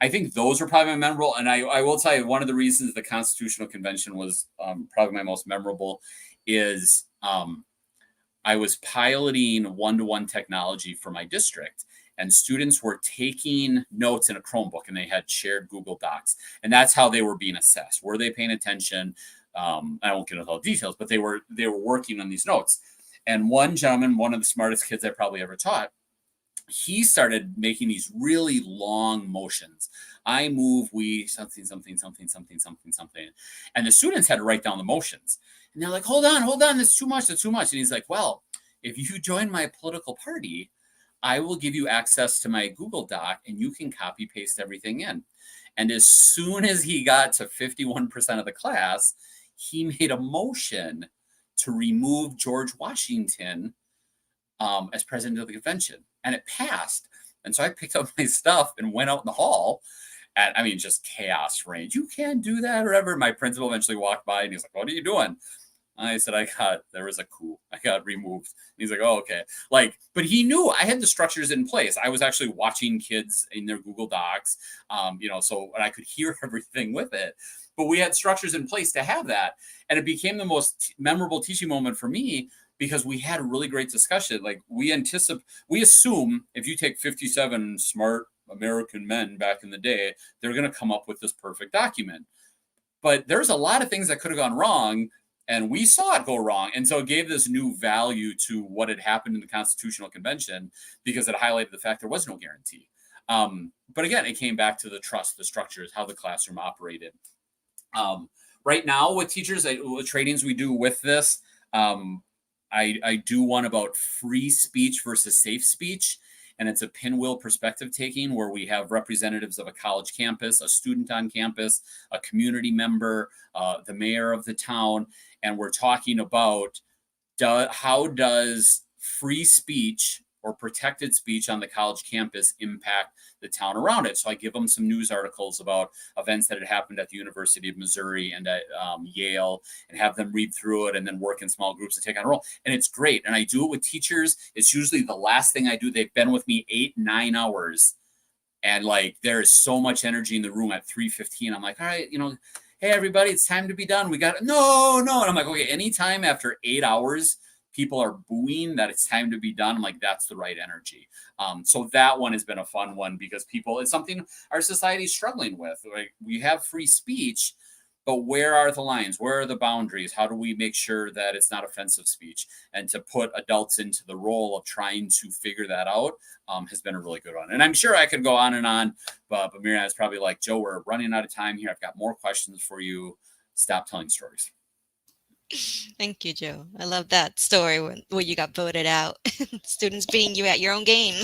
I think those are probably memorable. And I will tell you, one of the reasons the Constitutional Convention was probably my most memorable is I was piloting one-to-one technology for my district, and students were taking notes in a Chromebook, and they had shared Google Docs. And that's how they were being assessed. Were they paying attention? I won't get into all the details, but they were working on these notes. And one gentleman, one of the smartest kids I probably ever taught, he started making these really long motions. I move, we, something, something, something, something, something, something. And the students had to write down the motions. And they're like, hold on, that's too much, that's too much. And he's like, well, if you join my political party, I will give you access to my Google Doc and you can copy paste everything in. And as soon as he got to 51% of the class, he made a motion to remove George Washington as president of the convention. And it passed. And so I picked up my stuff and went out in the hall. And just chaos reigned. You can't do that or whatever. My principal eventually walked by and he's like, what are you doing? I said, there was a coup. I got removed. And he's like, oh, okay. But he knew I had the structures in place. I was actually watching kids in their Google Docs, so and I could hear everything with it. But we had structures in place to have that. And it became the most memorable teaching moment for me because we had a really great discussion. Like we assume if you take 57 smart American men back in the day, they're going to come up with this perfect document. But there's a lot of things that could have gone wrong, and we saw it go wrong. And so it gave this new value to what had happened in the Constitutional Convention because it highlighted the fact there was no guarantee. But again, it came back to the trust, the structures, how the classroom operated. Right now with teachers, the trainings we do with this, I do one about free speech versus safe speech. And it's a pinwheel perspective taking where we have representatives of a college campus, a student on campus, a community member, the mayor of the town. And we're talking about how does free speech or protected speech on the college campus impact the town around it. So I give them some news articles about events that had happened at the University of Missouri and at Yale, and have them read through it and then work in small groups to take on a role. And it's great. And I do it with teachers. It's usually the last thing I do. They've been with me 8-9 hours. And there is so much energy in the room at 3:15. I'm like, all right, hey, everybody, it's time to be done. We got it. No. And I'm like, okay, anytime after 8 hours, people are booing that it's time to be done. I'm like, that's the right energy. So that one has been a fun one because it's something our society is struggling with. We have free speech, but where are the lines? Where are the boundaries? How do we make sure that it's not offensive speech? And to put adults into the role of trying to figure that out has been a really good one. And I'm sure I could go on and on, but Miriam is probably like, Joe, we're running out of time here. I've got more questions for you. Stop telling stories. Thank you, Joe. I love that story when you got voted out. Students beating you at your own game.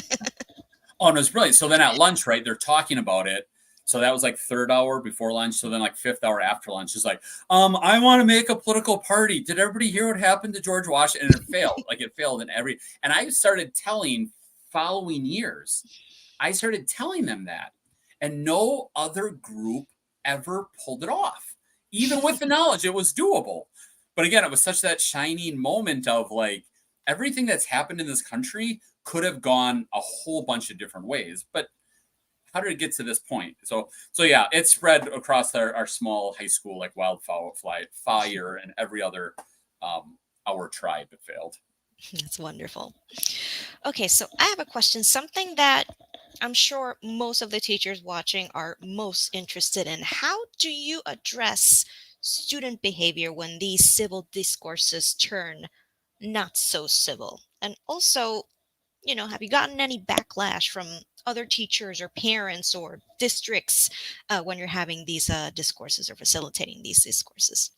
Oh, and it was brilliant. So then at lunch, right, they're talking about it. So that was like third hour before lunch. So then like fifth hour after lunch is like, I want to make a political party. Did everybody hear what happened to George Washington? And it failed. Like it failed in every, and I started telling following years, I started telling them that. And no other group ever pulled it off, even with the knowledge it was doable. But again, it was such that shining moment of like everything that's happened in this country could have gone a whole bunch of different ways. But how did it get to this point? So yeah, it spread across our small high school like wildfire, and every other our tribe it failed. That's wonderful. Okay, so I have a question, something that I'm sure most of the teachers watching are most interested in. How do you address student behavior when these civil discourses turn not so civil? And also, have you gotten any backlash from other teachers or parents or districts when you're having these discourses or facilitating these discourses?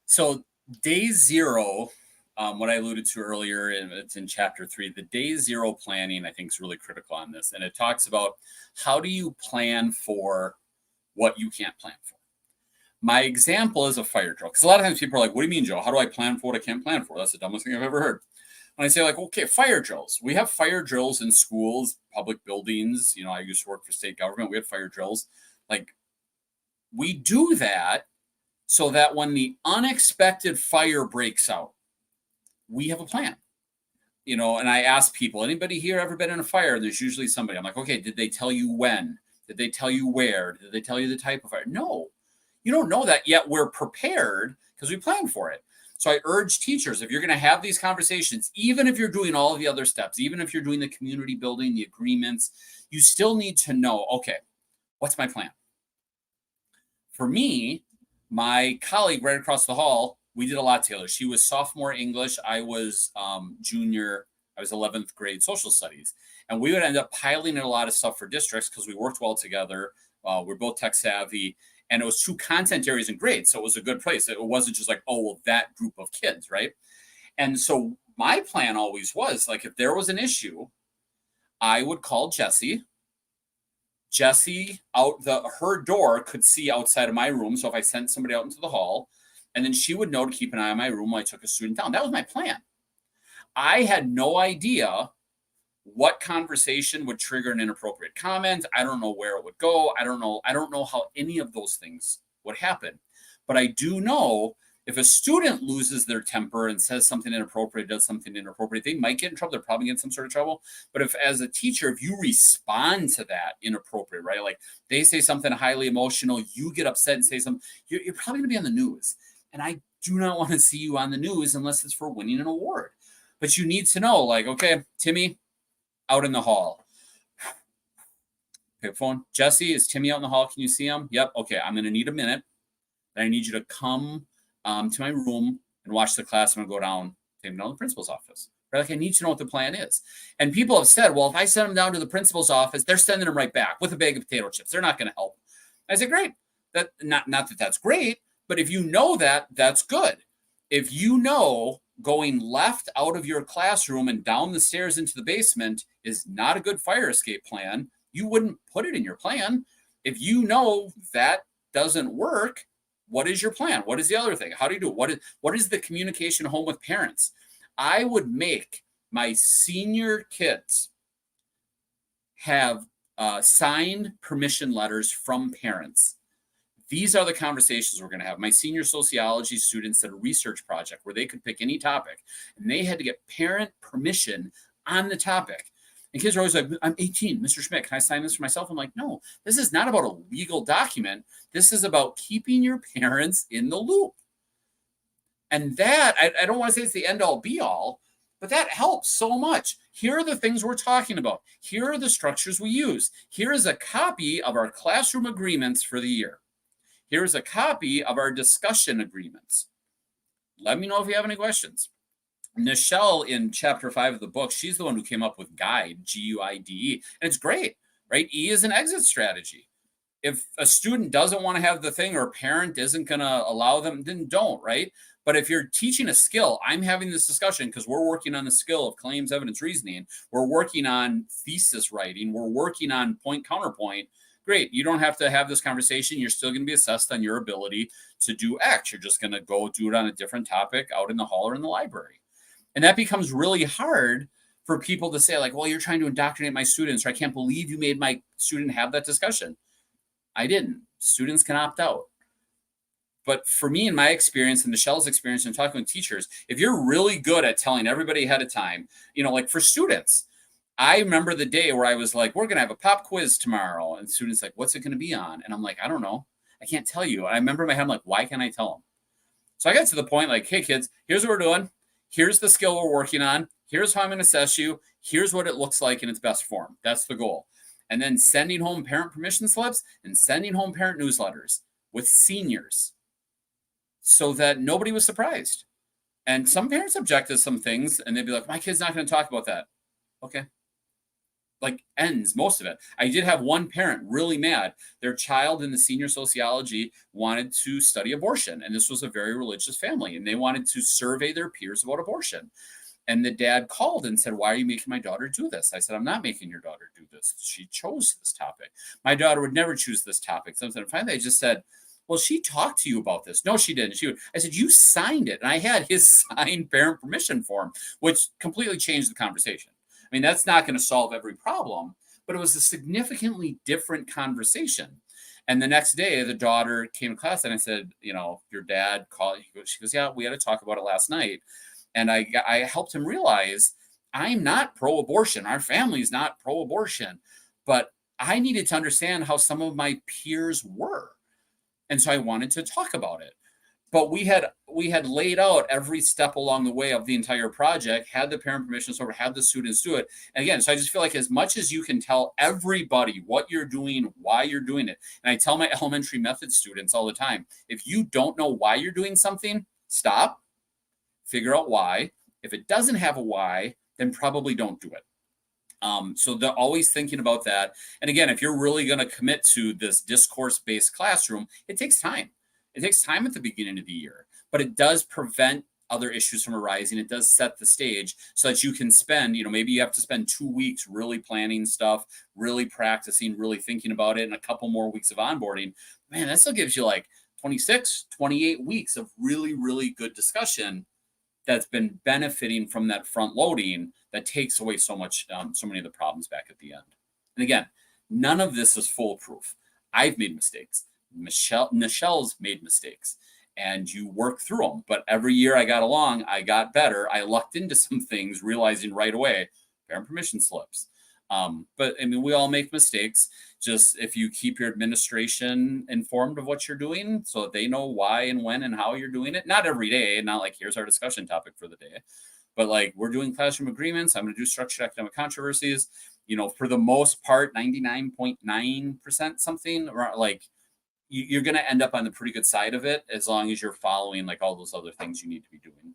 So day zero, what I alluded to earlier, and it's in chapter 3, the day zero planning, I think is really critical on this. And it talks about how do you plan for what you can't plan for. My example is a fire drill. Because a lot of times people are like, what do you mean, Joe? How do I plan for what I can't plan for? That's the dumbest thing I've ever heard. When I say like, okay, fire drills. We have fire drills in schools, public buildings. I used to work for state government. We had fire drills. Like, we do that so that when the unexpected fire breaks out, we have a plan. And I ask people, anybody here ever been in a fire? There's usually somebody. I'm like, okay, did they tell you when? Did they tell you where? Did they tell you the type of fire? No, you don't know that yet. We're prepared because we planned for it. So I urge teachers, if you're going to have these conversations, even if you're doing all of the other steps, even if you're doing the community building, the agreements, you still need to know, okay, what's my plan? For me, my colleague right across the hall, we did a lot together. She was sophomore English. I was junior. I was 11th grade social studies. And we would end up piling in a lot of stuff for districts because we worked well together. We're both tech savvy. And it was 2 content areas and grades. So it was a good place. It wasn't just like, oh, well, that group of kids, right? And so my plan always was like, if there was an issue, I would call Jessie. Jessie her door could see outside of my room. So if I sent somebody out into the hall, and then she would know to keep an eye on my room while I took a student down. That was my plan. I had no idea what conversation would trigger an inappropriate comment. I don't know where it would go. I don't know how any of those things would happen. But I do know if a student loses their temper and says something inappropriate, does something inappropriate, they might get in trouble. They're probably getting some sort of trouble. But if as a teacher, if you respond to that inappropriate, right? Like they say something highly emotional, you get upset and say something, you're probably going to be on the news. And I do not want to see you on the news unless it's for winning an award. But you need to know, like, okay, Timmy, out in the hall. Pick up phone. Jessie, is Timmy out in the hall? Can you see him? Yep. Okay, I'm going to need a minute. Then I need you to come to my room and watch the class. I'm going to go down, take him down to the principal's office. Right? Like, I need to know what the plan is. And people have said, well, if I send him down to the principal's office, they're sending him right back with a bag of potato chips. They're not going to help. I said, great. Not that that's great, but if you know that, that's good. If you know going left out of your classroom and down the stairs into the basement is not a good fire escape plan, you wouldn't put it in your plan. If you know that doesn't work, what is your plan? What is the other thing? How do you do it? What is the communication home with parents? I would make my senior kids have signed permission letters from parents. These are the conversations we're going to have. My senior sociology students did a research project where they could pick any topic, and they had to get parent permission on the topic. And kids are always like, I'm 18, Mr. Schmidt, can I sign this for myself? I'm like, no, this is not about a legal document. This is about keeping your parents in the loop. And that, I don't want to say it's the end all be all, but that helps so much. Here are the things we're talking about. Here are the structures we use. Here is a copy of our classroom agreements for the year. Here's a copy of our discussion agreements. Let me know if you have any questions. Nichelle, in chapter 5 of the book, she's the one who came up with GUIDE, Guide, and it's great, right? E is an exit strategy. If a student doesn't want to have the thing, or a parent isn't going to allow them, then don't, right? But if you're teaching a skill, I'm having this discussion because we're working on the skill of claims, evidence, reasoning. We're working on thesis writing. We're working on point, counterpoint. Great. You don't have to have this conversation. You're still going to be assessed on your ability to do X. You're just going to go do it on a different topic out in the hall or in the library. And that becomes really hard for people to say, like, well, you're trying to indoctrinate my students, or I can't believe you made my student have that discussion. I didn't. Students can opt out. But for me, in my experience and Nichelle's experience in talking with teachers, if you're really good at telling everybody ahead of time, like for students, I remember the day where I was like, we're going to have a pop quiz tomorrow. And students like, what's it going to be on? And I'm like, I don't know. I can't tell you. And I remember in my head, I'm like, why can't I tell them? So I got to the point like, hey, kids, here's what we're doing. Here's the skill we're working on. Here's how I'm going to assess you. Here's what it looks like in its best form. That's the goal. And then sending home parent permission slips and sending home parent newsletters with seniors so that nobody was surprised. And some parents object to some things and they'd be like, my kid's not going to talk about that. Okay. Like ends most of it. I did have one parent really mad. Their child in the senior sociology wanted to study abortion. And this was a very religious family. And they wanted to survey their peers about abortion. And the dad called and said, why are you making my daughter do this? I said, I'm not making your daughter do this. She chose this topic. My daughter would never choose this topic. So finally, I just said, well, she talked to you about this. No, she didn't. I said, you signed it. And I had his signed parent permission form, which completely changed the conversation. I mean, that's not going to solve every problem, but it was a significantly different conversation. And the next day, the daughter came to class and I said, your dad called. She goes, yeah, we had to talk about it last night. And I helped him realize I'm not pro-abortion. Our family's not pro-abortion, but I needed to understand how some of my peers were. And so I wanted to talk about it. But we had laid out every step along the way of the entire project, had the parent permissions over, had the students do it. And again, so I just feel like as much as you can tell everybody what you're doing, why you're doing it. And I tell my elementary method students all the time, if you don't know why you're doing something, stop, figure out why. If it doesn't have a why, then probably don't do it. So they're always thinking about that. And again, if you're really going to commit to this discourse-based classroom, it takes time. It takes time at the beginning of the year, but it does prevent other issues from arising. It does set the stage so that you can spend, maybe you have to spend 2 weeks really planning stuff, really practicing, really thinking about it, and a couple more weeks of onboarding. Man, that still gives you like 26, 28 weeks of really, really good discussion that's been benefiting from that front loading that takes away so many of the problems back at the end. And again, none of this is foolproof. I've made mistakes. Nichelle's made mistakes, and you work through them. But every year I got along, I got better. I lucked into some things, realizing right away, parent permission slips. But I mean, we all make mistakes. Just if you keep your administration informed of what you're doing so that they know why and when and how you're doing it, not every day, not like here's our discussion topic for the day, but like we're doing classroom agreements. I'm going to do structured academic controversies, for the most part, 99.9% something, like you're going to end up on the pretty good side of it as long as you're following like all those other things you need to be doing.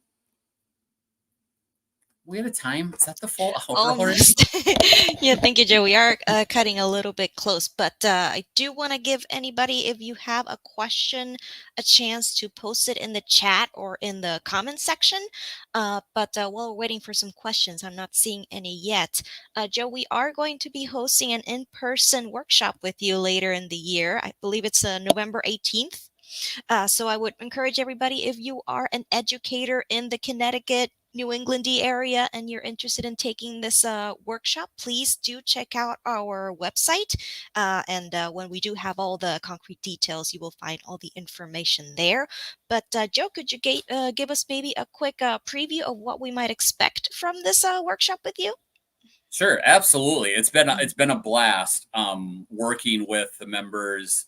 We had a time. Is that the full hour almost? Yeah, thank you, Joe. We are cutting a little bit close, but I do want to give anybody, if you have a question, a chance to post it in the chat or in the comment section. But while we're waiting for some questions, I'm not seeing any yet. Joe, we are going to be hosting an in-person workshop with you later in the year. I believe it's November 18th. So I would encourage everybody, if you are an educator in the Connecticut, New Englandy area and you're interested in taking this workshop, please do check out our website. And when we do have all the concrete details, you will find all the information there. But Joe, could you give us maybe a quick preview of what we might expect from this workshop with you? Sure, absolutely. It's been a blast working with the members.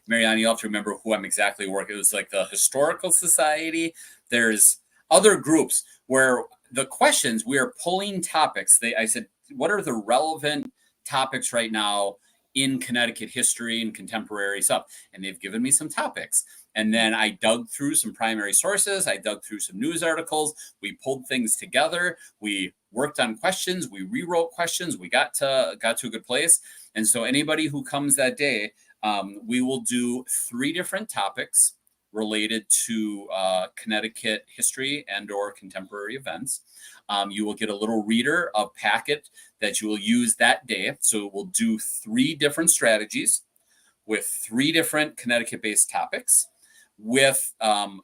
Marianne, you'll have to remember who I'm exactly working. It was like the Historical Society. There's other groups where the questions, we are pulling topics. I said, what are the relevant topics right now in Connecticut history and contemporary stuff. And they've given me some topics. And then I dug through some primary sources. I dug through some news articles. We pulled things together. We worked on questions. We rewrote questions. We got to a good place. And so anybody who comes that day, we will do 3 different topics related to Connecticut history and or contemporary events. You will get a little reader, a packet that you will use that day. So we'll do 3 different strategies with 3 different Connecticut-based topics with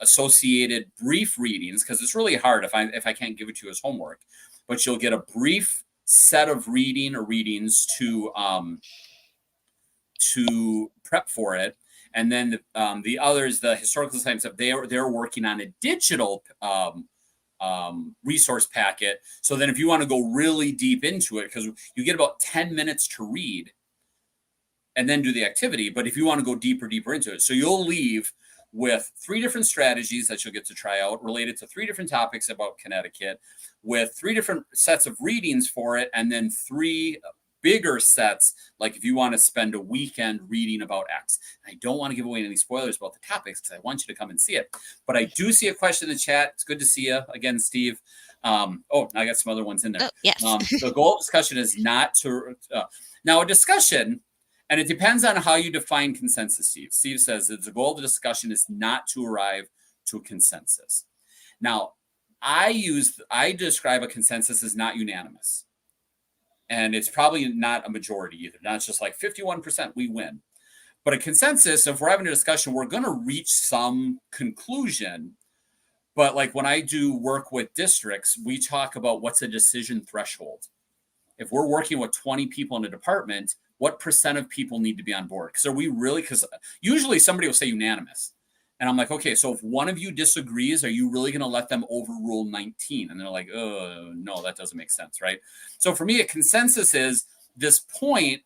associated brief readings, because it's really hard if I can't give it to you as homework. But you'll get a brief set of readings to prep for it. And then the others, the historical society stuff, they're working on a digital resource packet. So then if you want to go really deep into it, because you get about 10 minutes to read and then do the activity. But if you want to go deeper into it, so you'll leave with 3 different strategies that you'll get to try out related to 3 different topics about Connecticut, with 3 different sets of readings for it, and then 3 bigger sets, like if you want to spend a weekend reading about X. I don't want to give away any spoilers about the topics because I want you to come and see it. But I do see a question in the chat. It's good to see you again, Steve. I got some other ones in there. Oh, yes. The goal of discussion is not to now a discussion, and it depends on how you define consensus, Steve. Steve says that the goal of the discussion is not to arrive to a consensus. Now, I describe a consensus as not unanimous. And it's probably not a majority either. Not just like 51%, we win. But a consensus, if we're having a discussion, we're going to reach some conclusion. But like when I do work with districts, we talk about what's a decision threshold. If we're working with 20 people in a department, what percent of people need to be on board? Because usually somebody will say unanimous. And I'm like, okay, so if one of you disagrees, are you really going to let them overrule 19? And they're like, oh, no, that doesn't make sense, right? So for me, a consensus is this point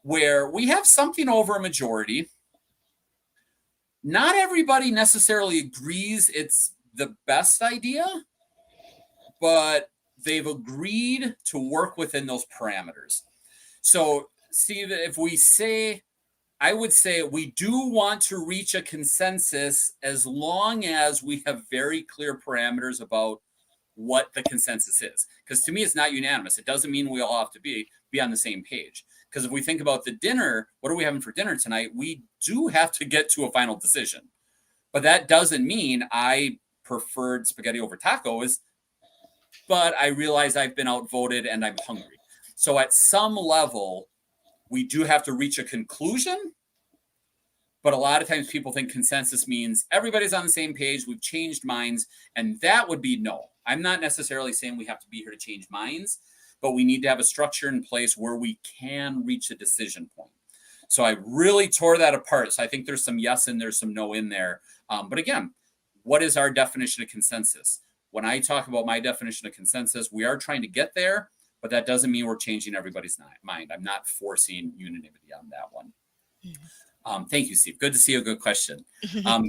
where we have something over a majority. Not everybody necessarily agrees it's the best idea, but they've agreed to work within those parameters. So, Steve, I would say we do want to reach a consensus as long as we have very clear parameters about what the consensus is. Because to me, it's not unanimous. It doesn't mean we all have to be on the same page. Because if we think about the dinner, what are we having for dinner tonight? We do have to get to a final decision. But that doesn't mean I preferred spaghetti over tacos, but I realize I've been outvoted and I'm hungry. So at some level, we do have to reach a conclusion, but a lot of times people think consensus means everybody's on the same page, we've changed minds, and that would be no. I'm not necessarily saying we have to be here to change minds, but we need to have a structure in place where we can reach a decision point. So I really tore that apart. So I think there's some yes and there's some no in there. But again, what is our definition of consensus? When I talk about my definition of consensus, we are trying to get there, but that doesn't mean we're changing everybody's mind. I'm not forcing unanimity on that one. Thank you, Steve. Good to see you. Good question.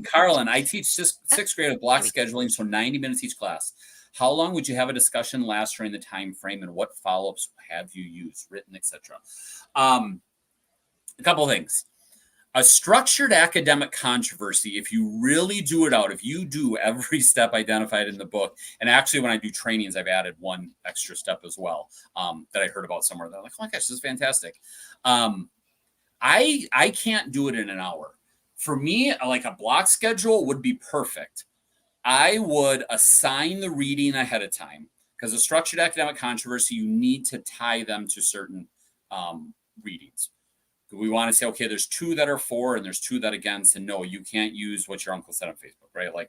Carlin, I teach 6th grade with block scheduling, so 90 minutes each class. How long would you have a discussion last during the time frame, and what follow-ups have you used, written, etc.? A couple things. A structured academic controversy, if you really do it out, if you do every step identified in the book, and actually when I do trainings, I've added one extra step as well that I heard about somewhere. They're like, oh my gosh, this is fantastic. I can't do it in an hour. For me, like a block schedule would be perfect. I would assign the reading ahead of time, because a structured academic controversy, you need to tie them to certain readings. We want to say, okay, there's 2 that are for and there's 2 that against, and no, you can't use what your uncle said on Facebook, right? Like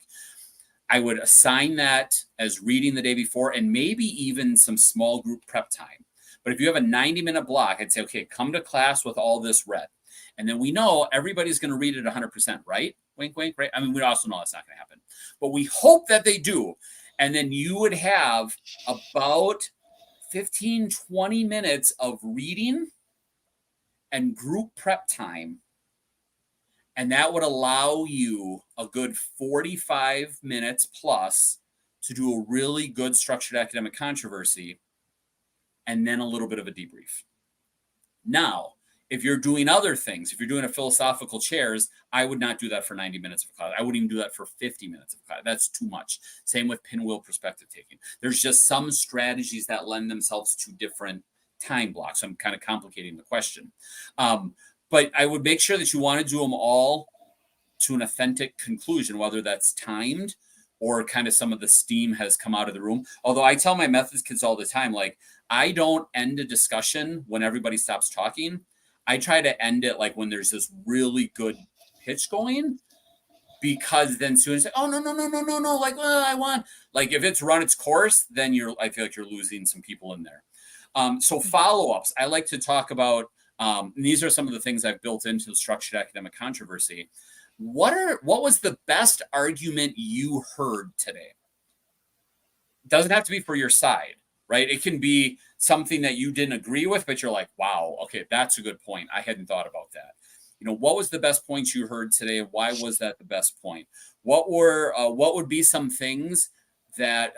I would assign that as reading the day before, and maybe even some small group prep time. But if you have a 90-minute block, I'd say, okay, come to class with all this read. And then we know everybody's going to read it 100%, right? Wink, wink, right? I mean, we also know that's not going to happen, but we hope that they do. And then you would have about 15, 20 minutes of reading and group prep time. And that would allow you a good 45 minutes plus to do a really good structured academic controversy, and then a little bit of a debrief. Now, If you're doing other things, if you're doing a philosophical chairs, I would not do that for 90 minutes of class. I wouldn't even do that for 50 minutes of class. That's too much. Same with pinwheel perspective taking. There's just some strategies that lend themselves to different time blocks. I'm kind of complicating the question. But I would make sure that you want to do them all to an authentic conclusion, whether that's timed or kind of some of the steam has come out of the room. Although I tell my methods kids all the time, like, I don't end a discussion when everybody stops talking. I try to end it like when there's this really good pitch going, because then students say, oh, no. Like, well, I want, like, if it's run its course, then I feel like you're losing some people in there. So follow-ups, I like to talk about, and these are some of the things I've built into the structured academic controversy. What was the best argument you heard today? It doesn't have to be for your side, right? It can be something that you didn't agree with, but you're like, wow, okay, that's a good point. I hadn't thought about that. What was the best points you heard today? Why was that the best point? What would be some things that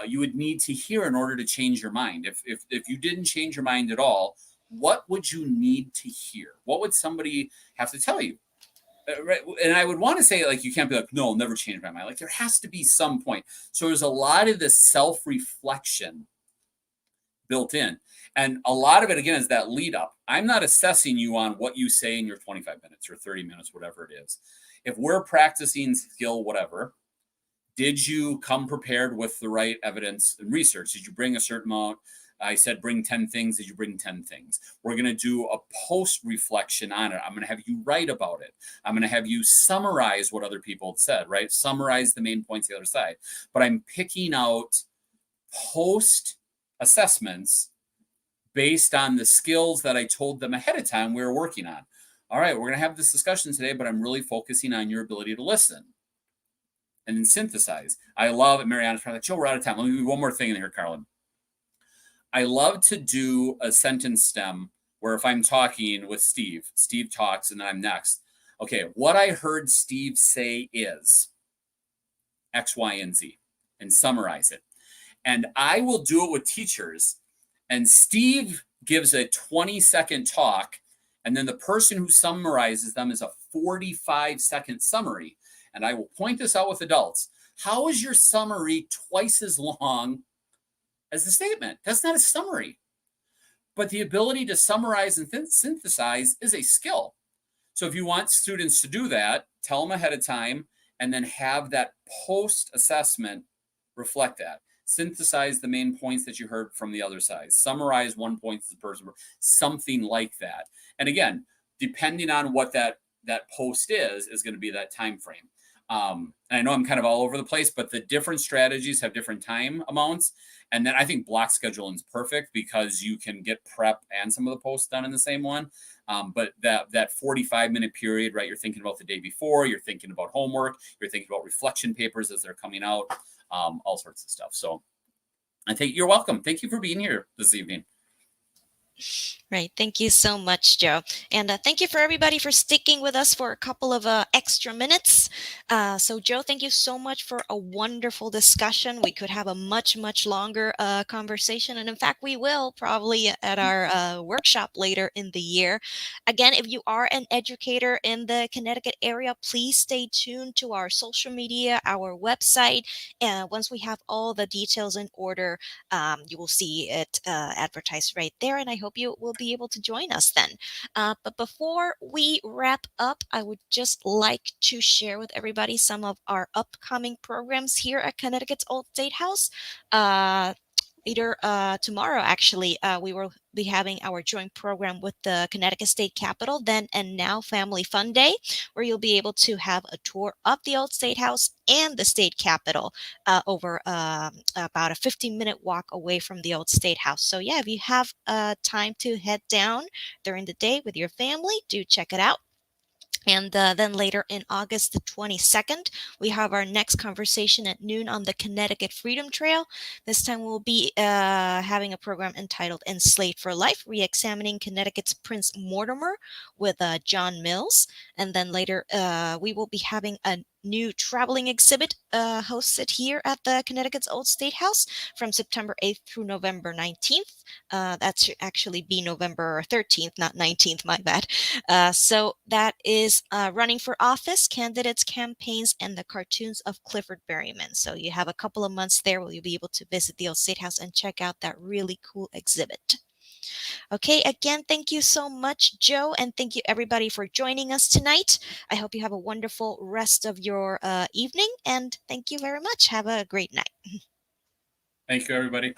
you would need to hear in order to change your mind? If you didn't change your mind at all, what would you need to hear? What would somebody have to tell you? Right. And I would want to say, like, you can't be like, no, I'll never change my mind. Like, there has to be some point. So there's a lot of this self-reflection built in. And a lot of it, again, is that lead up. I'm not assessing you on what you say in your 25 minutes or 30 minutes, whatever it is. If we're practicing skill, whatever, did you come prepared with the right evidence and research? Did you bring a certain amount? I said, bring 10 things. Did you bring 10 things? We're going to do a post reflection on it. I'm going to have you write about it. I'm going to have you summarize what other people have said, right? Summarize the main points the other side. But I'm picking out post assessments based on the skills that I told them ahead of time we were working on. All right, we're going to have this discussion today, but I'm really focusing on your ability to listen and then synthesize. I love it. Mariana's probably like, Joe, we're out of time. Let me do one more thing in here, Carlin. I love to do a sentence stem where if I'm talking with Steve talks and then I'm next. Okay, what I heard Steve say is X, Y, and Z, and summarize it. And I will do it with teachers. And Steve gives a 20-second talk, and then the person who summarizes them is a 45-second summary. And I will point this out with adults. How is your summary twice as long as the statement? That's not a summary. But the ability to summarize and synthesize is a skill. So if you want students to do that, tell them ahead of time, and then have that post-assessment reflect that. Synthesize the main points that you heard from the other side. Summarize one point to the person, something like that. And again, depending on what that post is going to be that time frame. And I know I'm kind of all over the place, but the different strategies have different time amounts. And then I think block scheduling is perfect because you can get prep and some of the posts done in the same one. But that 45-minute period, right? You're thinking about the day before, you're thinking about homework, you're thinking about reflection papers as they're coming out, all sorts of stuff. So I think you're welcome. Thank you for being here this evening. Right. Thank you so much, Joe. And thank you for everybody for sticking with us for a couple of extra minutes. So, Joe, thank you so much for a wonderful discussion. We could have a much, much longer conversation. And in fact, we will probably at our workshop later in the year. Again, if you are an educator in the Connecticut area, please stay tuned to our social media, our website. And once we have all the details in order, you will see it advertised right there. And I hope you will be able to join us then. But before we wrap up, I would just like to share with everybody some of our upcoming programs here at Connecticut's Old State House. Later tomorrow, actually, we will be having our joint program with the Connecticut State Capitol, Then and Now Family Fun Day, where you'll be able to have a tour of the Old State House and the State Capitol over about a 15-minute walk away from the Old State House. So yeah, if you have time to head down during the day with your family, do check it out. And then later in August the 22nd, we have our next conversation at noon on the Connecticut Freedom Trail. This time we'll be having a program entitled Enslaved for Life, Reexamining Connecticut's Prince Mortimer with John Mills. And then later we will be having a new traveling exhibit hosted here at the Connecticut's Old State House from September 8th through November 19th. That should actually be November 13th, not 19th, my bad. So that is running for office, candidates, campaigns, and the cartoons of Clifford Berryman. So you have a couple of months there where you'll be able to visit the Old State House and check out that really cool exhibit. Okay, again, thank you so much, Joe, and thank you everybody for joining us tonight. I hope you have a wonderful rest of your evening, and thank you very much. Have a great night. Thank you, everybody.